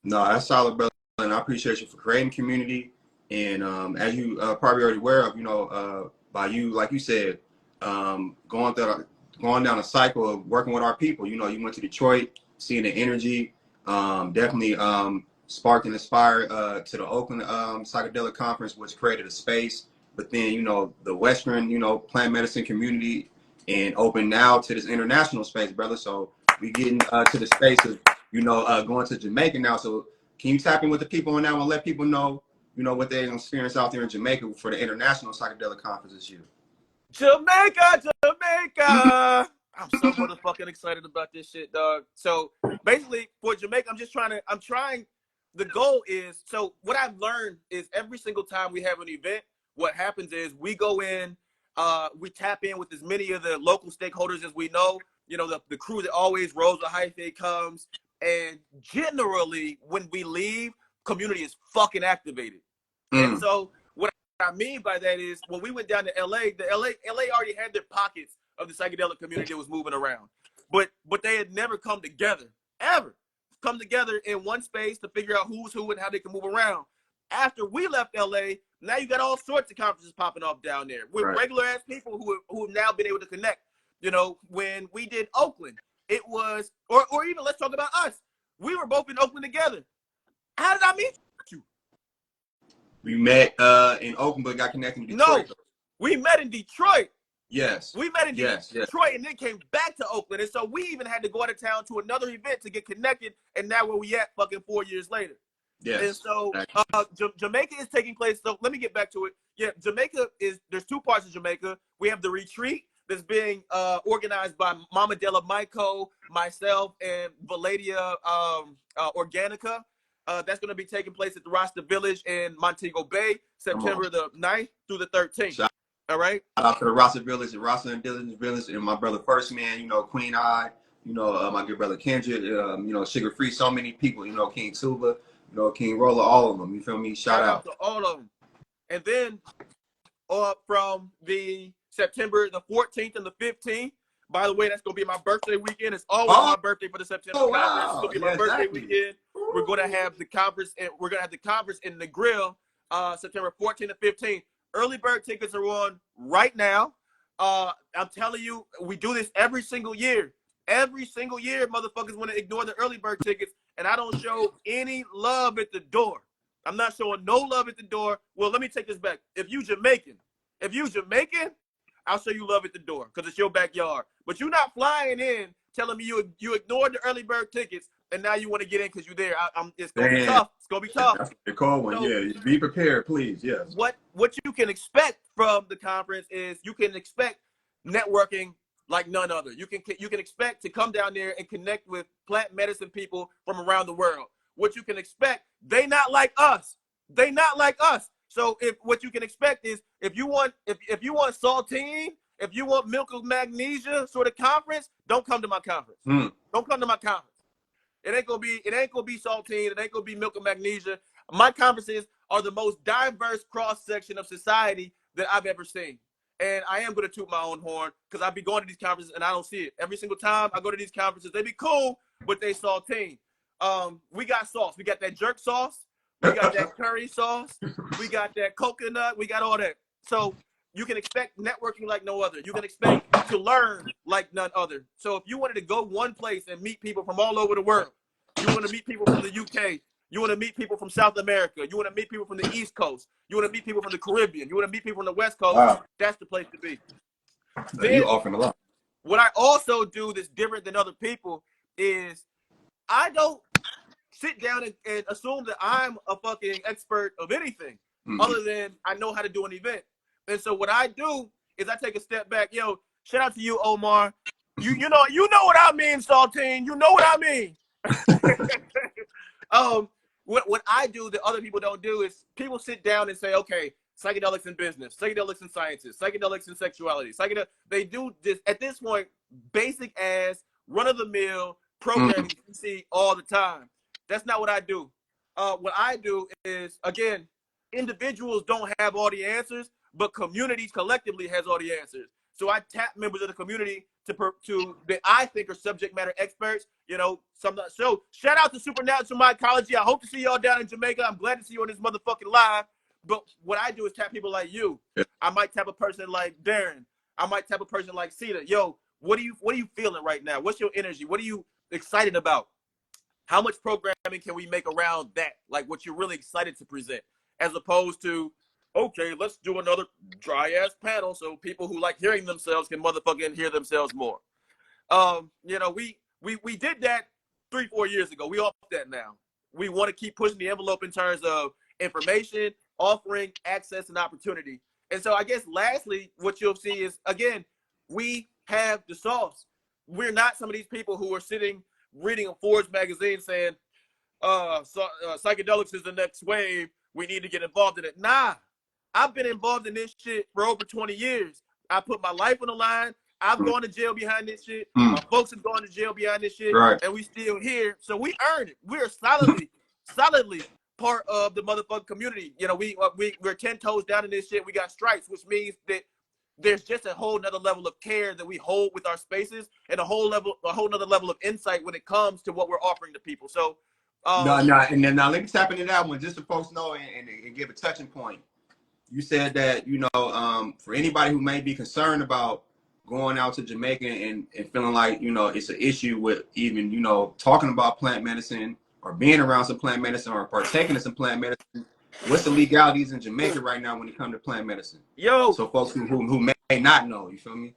S3: No, that's solid, brother. And I appreciate you for creating community. And as you probably already aware of, you know, by you, like you said, going down a cycle of working with our people. You know, you went to Detroit, seeing the energy, definitely sparked and inspired to the Oakland Psychedelic Conference, which created a space. But then, you know, the Western, you know, plant medicine community, and open now to this international space, brother. So we getting to the space of, you know, going to Jamaica now. So can you tap in with the people on that and let people know, you know, what they experience out there in Jamaica for the International Psychedelic Conference this year?
S2: Jamaica! I'm so motherfucking excited about this shit, dog. So basically for Jamaica, the goal is, so what I've learned is every single time we have an event, what happens is we go in, we tap in with as many of the local stakeholders as we know. You know, the crew that always rolls with Hyphae comes, and generally when we leave, community is fucking activated. And so what I mean by that is, when we went down to LA, LA already had their pockets of the psychedelic community that was moving around, but they had never come together, ever come together in one space to figure out who's who and how they can move around. After we left LA, now you got all sorts of conferences popping off down there with regular ass people who have now been able to connect. You know, when we did Oakland, it was, or even let's talk about us. We were both in Oakland together. How did I meet you?
S3: We met in Oakland, but got connected in Detroit.
S2: No, we met in Detroit.
S3: Yes.
S2: We met in Detroit and then came back to Oakland. And so we even had to go out of town to another event to get connected. And now where we at fucking 4 years later.
S3: Yes.
S2: And so Jamaica is taking place. So let me get back to it. Yeah, there's two parts of Jamaica. We have the retreat that's being organized by Mama Della Myco, myself, and Valadia Organica. That's going to be taking place at the Rasta Village in Montego Bay, September the 9th through the 13th. All right.
S3: Shout out to the Rasta Village, the Rasta and Diligence Village, and my brother First Man, you know, Queen Eye, you know, my good brother Kendrick, you know, Sugar Free, so many people, you know, King Tuba, you know, King Roller, all of them. You feel me? Shout out
S2: to all of them. And then from the September the 14th and the 15th, by the way, that's going to be my birthday weekend. It's always my birthday for the September conference. It's going to be my birthday weekend. We're going to have the conference, and we're going to have the conference in the Grill September 14th and 15th. Early bird tickets are on right now. I'm telling you, we do this every single year. Every single year, motherfuckers want to ignore the early bird tickets, and I don't show any love at the door. I'm not showing no love at the door. Well, let me take this back. If you Jamaican, I'll show you love at the door because it's your backyard. But you're not flying in telling me you ignored the early bird tickets and now you want to get in because you're there. It's going to be tough. It's going to be tough.
S3: That's a cold one. So, yeah, be prepared, please. Yes.
S2: What you can expect from the conference is you can expect networking like none other. You can expect to come down there and connect with plant medicine people from around the world. What you can expect, they not like us. They not like us. So what you can expect is if you want saltine, if you want milk of magnesia sort of conference, don't come to my conference. Don't come to my conference. It ain't gonna be saltine. It ain't gonna be milk of magnesia. My conferences are the most diverse cross section of society that I've ever seen. And I am gonna toot my own horn because I be going to these conferences and I don't see it. Every single time I go to these conferences, they be cool, but they saltine. We got sauce. We got that jerk sauce. We got that curry sauce. We got that coconut. We got all that. So you can expect networking like no other. You can expect to learn like none other. So if you wanted to go one place and meet people from all over the world, you want to meet people from the UK, you want to meet people from South America, you want to meet people from the East Coast, you want to meet people from the Caribbean, you want to meet people from the West Coast,
S3: wow.
S2: that's the place to be.
S3: So you offering a lot.
S2: What I also do that's different than other people is I don't sit down and assume that I'm a fucking expert of anything other than I know how to do an event. And so what I do is I take a step back. Yo, shout out to you, Omar. You know what I mean, Saltine. You know what I mean. What I do that other people don't do is people sit down and say, okay, psychedelics in business, psychedelics in sciences, psychedelics in sexuality, they do this at this point, basic ass, run-of-the-mill programming you see all the time. That's not what I do. What I do is, again, individuals don't have all the answers, but communities collectively has all the answers. So I tap members of the community to that I think are subject matter experts. You know, so shout out to Supernatural Mycology. I hope to see y'all down in Jamaica. I'm glad to see you on this motherfucking live. But what I do is tap people like you. I might tap a person like Darren. I might tap a person like Cedar. Yo, what are you feeling right now? What's your energy? What are you excited about? How much programming can we make around that? Like what you're really excited to present, as opposed to, okay, let's do another dry ass panel so people who like hearing themselves can motherfucking hear themselves more. You know, we did that 3-4 years ago. We off that now. We want to keep pushing the envelope in terms of information, offering, access, and opportunity. And so I guess lastly, what you'll see is, again, we have the sauce. We're not some of these people who are sitting reading a Forbes magazine saying, psychedelics is the next wave. We need to get involved in it. Nah, I've been involved in this shit for over 20 years. I put my life on the line. I've gone to jail behind this shit. My folks have gone to jail behind this shit.
S3: Right.
S2: And we still here. So we earned it. We're solidly part of the motherfucking community. You know, we're 10 toes down in this shit. We got stripes, which means that there's just a whole nother level of care that we hold with our spaces, and a whole nother level of insight when it comes to what we're offering to people. So
S3: and then now let me tap into that one just so folks know and give a touching point. You said that, you know, for anybody who may be concerned about going out to Jamaica and feeling like, you know, it's an issue with even, you know, talking about plant medicine or being around some plant medicine or partaking in some plant medicine, what's the legalities in Jamaica right now when it comes to plant medicine?
S2: Yo,
S3: so folks who may not know, you feel me?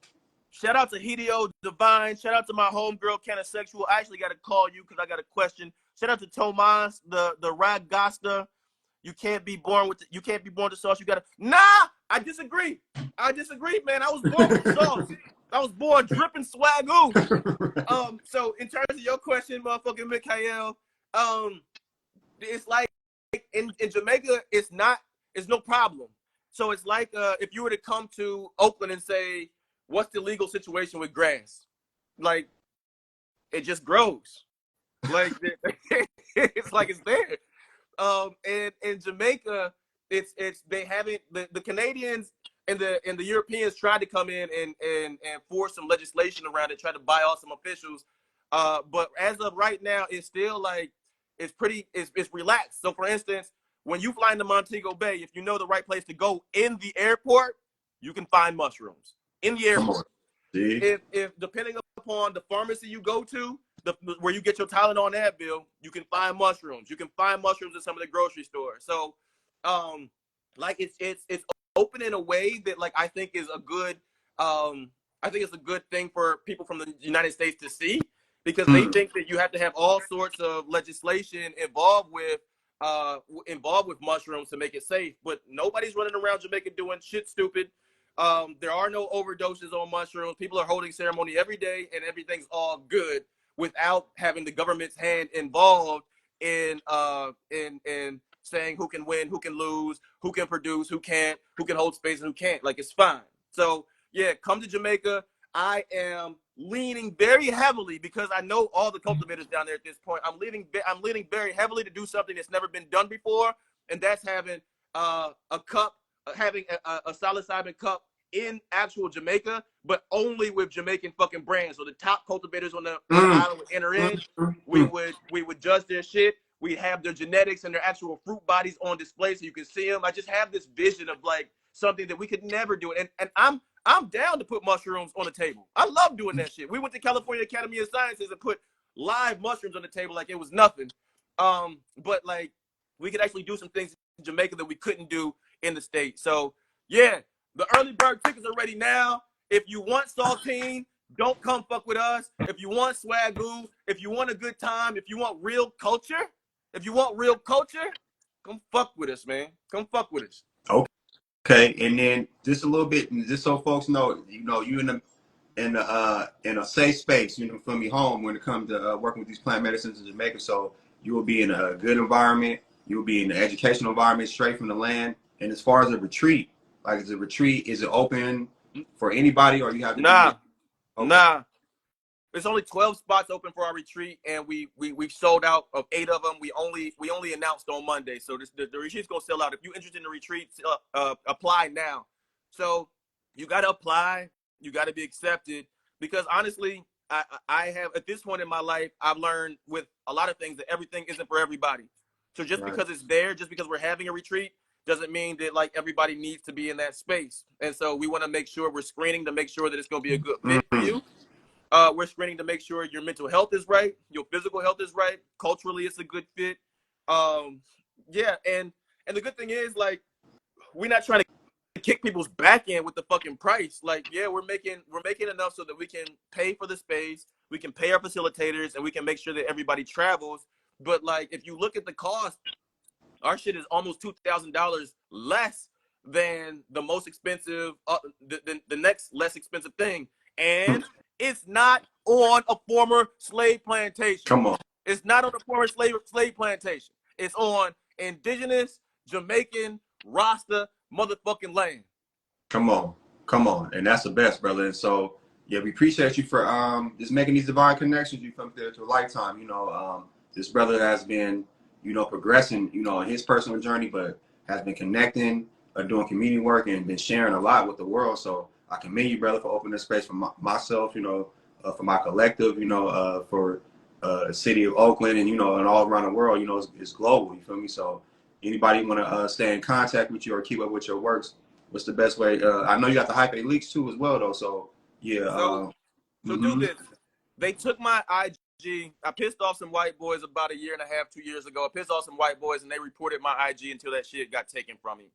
S2: Shout out to Hideo Divine. Shout out to my homegirl, Sexual. I actually got to call you because I got a question. Shout out to Tomas, the Ragasta. You can't be born with the sauce. You gotta. Nah, I disagree, man. I was born with the sauce. I was born dripping swagoo. So in terms of your question, motherfucking Mikhail, it's like in Jamaica, it's no problem. So it's like if you were to come to Oakland and say, what's the legal situation with grass? Like, it just grows. Like it's like it's there. And in Jamaica, they haven't, the Canadians and the Europeans tried to come in and force some legislation around it, try to buy off some officials. But as of right now, it's still like it's relaxed. So for instance, when you fly into Montego Bay, if you know the right place to go in the airport, you can find mushrooms in the airport. If depending upon the pharmacy you go to, where you get your Tylenol and Advil, you can find mushrooms. You can find mushrooms in some of the grocery stores. So, like it's open in a way that like I think is a good it's a good thing for people from the United States to see, because they think that you have to have all sorts of legislation involved with mushrooms to make it safe. But nobody's running around Jamaica doing shit stupid. There are no overdoses on mushrooms. People are holding ceremony every day, and everything's all good without having the government's hand involved in saying who can win, who can lose, who can produce, who can't, who can hold space and who can't. Like, it's fine. So yeah, come to Jamaica. I am leaning very heavily, because I know all the cultivators down there at this point. I'm leaning very heavily to do something that's never been done before, and that's having a psilocybin cup in actual Jamaica, but only with Jamaican fucking brands. So the top cultivators on the island would enter in. We would judge their shit. We have their genetics and their actual fruit bodies on display so you can see them. I just have this vision of like something that we could never do. And I'm down to put mushrooms on the table. I love doing that shit. We went to California Academy of Sciences and put live mushrooms on the table like it was nothing. But like we could actually do some things in Jamaica that we couldn't do in the States. So yeah, the early bird tickets are ready now. If you want saltine, don't come fuck with us. If you want swagoo, if you want a good time, if you want real culture, come fuck with us, man. Come fuck with us.
S3: Okay, and then just a little bit, just so folks know, you in a safe space, from me home when it comes to working with these plant medicines in Jamaica. So you will be in a good environment. You will be in an educational environment straight from the land. And as far as a retreat, like is it open for anybody, or you have to?
S2: Nah.
S3: Okay.
S2: There's only 12 spots open for our retreat, and we sold out of 8 of them. We only announced on Monday, so the retreat's gonna sell out. If you're interested in the retreat, apply now. So you gotta apply, you gotta be accepted, because honestly, I have at this point in my life, I've learned with a lot of things that everything isn't for everybody. So just because it's there, just because we're having a retreat, doesn't mean that like everybody needs to be in that space. And so we want to make sure we're screening to make sure that it's gonna be a good fit for you. We're screening to make sure your mental health is right, your physical health is right, culturally it's a good fit. Yeah, and the good thing is like we're not trying to kick people's back in with the fucking price. Like, yeah, we're making enough so that we can pay for the space, we can pay our facilitators, and we can make sure that everybody travels. But like, if you look at the cost, our shit is almost $2,000 less than the most expensive, the next less expensive thing, and it's not on a former slave plantation.
S3: Come on.
S2: It's not on a former slave plantation. It's on indigenous Jamaican Rasta motherfucking land.
S3: Come on, and that's the best, brother. And so, yeah, we appreciate you for just making these divine connections. You from there to a lifetime. This brother has been, progressing, in his personal journey, but has been connecting, doing community work, and been sharing a lot with the world. So I commend you, brother, for opening this space for myself, for my collective, for the city of Oakland, and and all around the world. It's global. You feel me? So anybody want to stay in contact with you or keep up with your works, what's the best way? I know you got the Hyphae leaks too as well, though. So yeah.
S2: So do this. They took my IG. I pissed off some white boys about 1.5 years, 2 years ago. I pissed off some white boys, and they reported my IG until that shit got taken from me.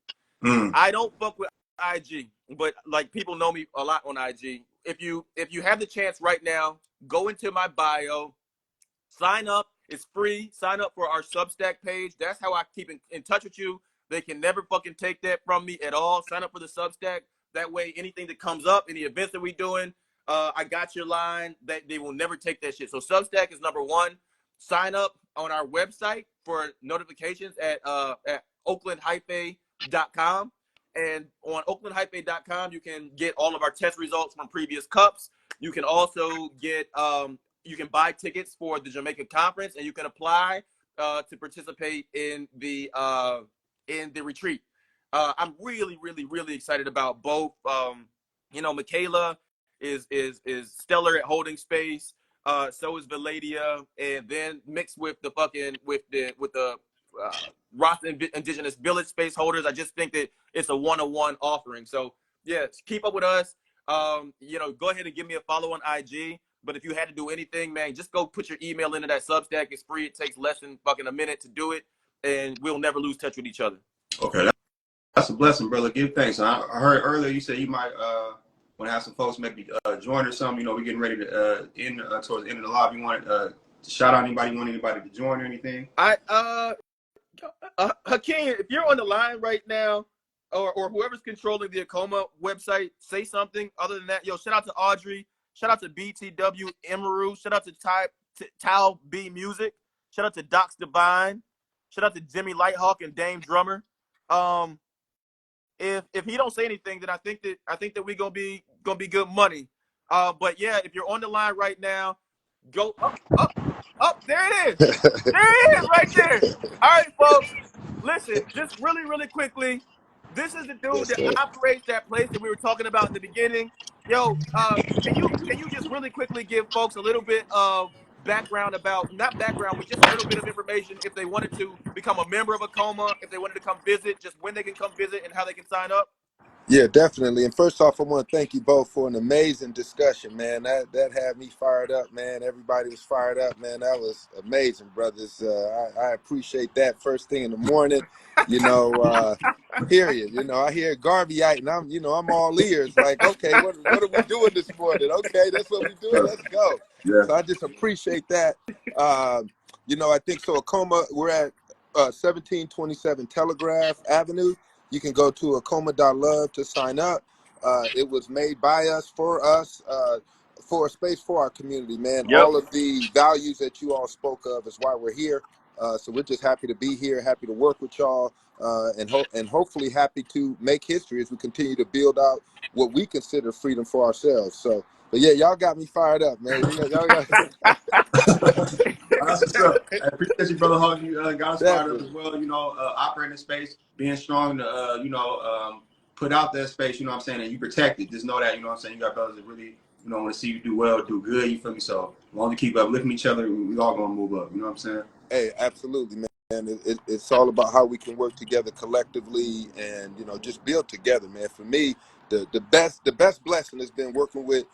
S2: I don't fuck with IG, but like people know me a lot on IG. If you have the chance right now, go into my bio, sign up. It's free. Sign up for our Substack page. That's how I keep in touch with you. They can never fucking take that from me at all. Sign up for the Substack. That way, anything that comes up, any events that we're doing, I got your line. That they will never take that shit. So Substack is number one. Sign up on our website for notifications at oaklandhyphae.com. And on oaklandhyphae.com, you can get all of our test results from previous cups. You can also get you can buy tickets for the Jamaica conference, and you can apply to participate in the retreat. I'm really, really, really excited about both. Michaela is stellar at holding space. So is Valadia, and then mixed with the Rasta Indigenous Village space holders. I just think that it's a 1-on-1 offering. So yeah, keep up with us. Go ahead and give me a follow on IG. But if you had to do anything, man, just go put your email into that Substack. It's free. It takes less than fucking a minute to do it, and we'll never lose touch with each other.
S3: Okay, that's a blessing, brother. Give thanks. I heard earlier you said you might want to have some folks maybe join or something. We're getting ready to end towards the end of the live. You want to shout out anybody? You want anybody to join or anything?
S2: Hakeem, if you're on the line right now, or whoever's controlling the Acoma website, say something. Other than that, shout out to Audrey. Shout out to BTW Emeru. Shout out to Tao B Music. Shout out to Docs Divine. Shout out to Jimmy Lighthawk and Dame Drummer. If he don't say anything, then I think that we gonna be good money. But yeah, if you're on the line right now, go up. There it is. There it is right there. All right, folks. Listen, just really, really quickly. This is the dude that operates that place that we were talking about in the beginning. Can you just really quickly give folks a little bit of background about, not background, but just a little bit of information if they wanted to become a member of ACOMA, if they wanted to come visit, just when they can come visit and how they can sign up?
S4: Yeah, definitely. And first off, I want to thank you both for an amazing discussion, man. That had me fired up, man. Everybody was fired up, man. That was amazing, brothers. I appreciate that. First thing in the morning, you know, period. You know, I hear Garveyite, and I'm all ears. Like, okay, what are we doing this morning? Okay, that's what we doing. Let's go.
S3: Yeah.
S4: So I just appreciate that. You know, I think so. ACOMA, we're at 1727 Telegraph Avenue. You can go to acoma.love to sign up. It was made by us, for a space for our community, man.
S2: Yep.
S4: All of the values that you all spoke of is why we're here. So we're just happy to be here, happy to work with y'all, and hopefully happy to make history as we continue to build out what we consider freedom for ourselves. So, but yeah, y'all got me fired up, man. Y'all got
S3: That's what's up. I appreciate you, brother Hawk. You got us fired up
S4: Definitely.
S3: as well. You know, operating space, being strong to, put out that space, you know what I'm saying, and you protect it. Just know that, you know what I'm saying, you got brothers that really, want to see you do well, do good, you feel me? So as long as we keep uplifting each other, we all going to move up, you know what I'm saying?
S4: Hey, absolutely, man. It's all about how we can work together collectively and, just build together, man. For me, the best blessing has been working with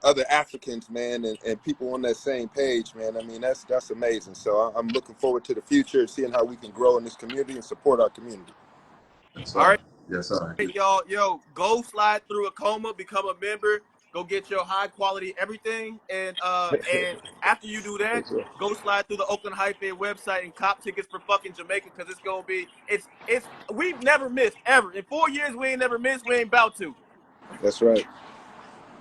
S4: other Africans, man, and people on that same page, man. I mean, that's amazing. So I'm looking forward to the future, seeing how we can grow in this community and support our community.
S3: Yes,
S2: All
S3: sir.
S2: right.
S3: Yes, sir.
S2: Y'all, go slide through ACOMA, become a member, go get your high quality everything, and after you do that, go slide through the Oakland Hyphae website and cop tickets for fucking Jamaica, because it's gonna be it's we've never missed ever in 4 years. We ain't never missed. We ain't about to.
S4: That's right.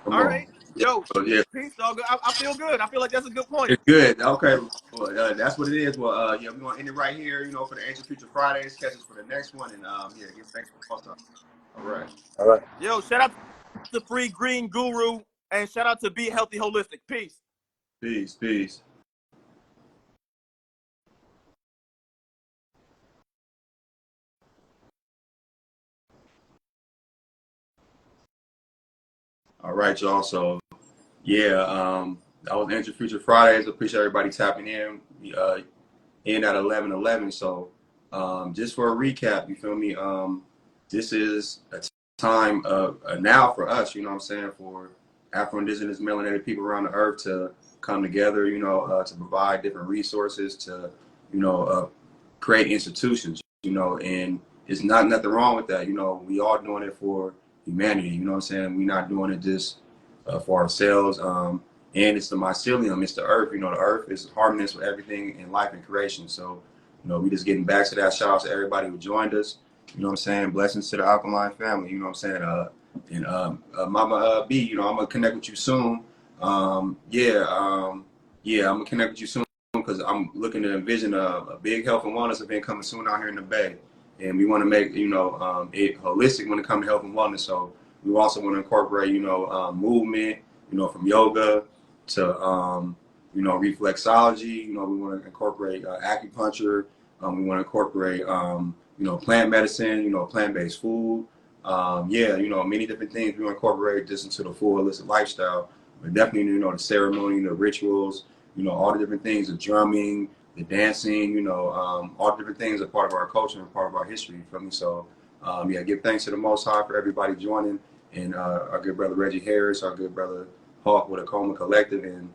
S3: Come
S2: All
S3: on.
S2: right, yo,
S3: So, yeah,
S2: peace, dog. I feel good. I feel like that's a good point.
S3: it's good. Okay. Well, that's what it is. Well, yeah, we're going to end it right here, for the Ancient Future Fridays. Catch us for the next one. And, yeah, give thanks for the awesome. All right.
S4: All right.
S2: Yo, shout out to Free Green Guru and shout out to Be Healthy Holistic. Peace.
S3: Peace. Peace. All right, y'all. So, yeah, that was Ancient Future Fridays. Appreciate everybody tapping in. We in at 11:11. So, just for a recap, you feel me? This is a time of now for us. You know what I'm saying, for Afro-Indigenous melanated people around the earth to come together. To provide different resources to, create institutions. And it's nothing wrong with that. We all doing it for humanity. You know what I'm saying? We're not doing it just for ourselves. And it's the mycelium, it's the earth. The earth is harmonious with everything in life and creation. So, we just getting back to that. Shout out to everybody who joined us. You know what I'm saying? Blessings to the Alkaline family. You know what I'm saying? And Mama B, I'm gonna connect with you soon. Yeah, I'm gonna connect with you soon because I'm looking to envision a big health and wellness event coming soon out here in the Bay, and we want to make it holistic when it comes to health and wellness. So we also want to incorporate movement, from yoga to reflexology. We want to incorporate acupuncture. We want to incorporate plant medicine. Plant-based food. Many different things. We want to incorporate this into the full holistic lifestyle. But definitely, the ceremony, the rituals, all the different things, the drumming, the dancing, all the different things are part of our culture and part of our history. You feel me? So, give thanks to the Most High for everybody joining, and our good brother Reggie Harris, our good brother Hawk with ACOMA Collective, and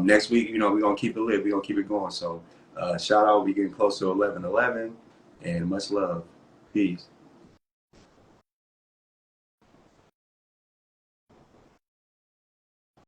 S3: next week, we're gonna keep it lit, we're gonna keep it going. So, shout out, we getting close to 11:11, and much love, peace.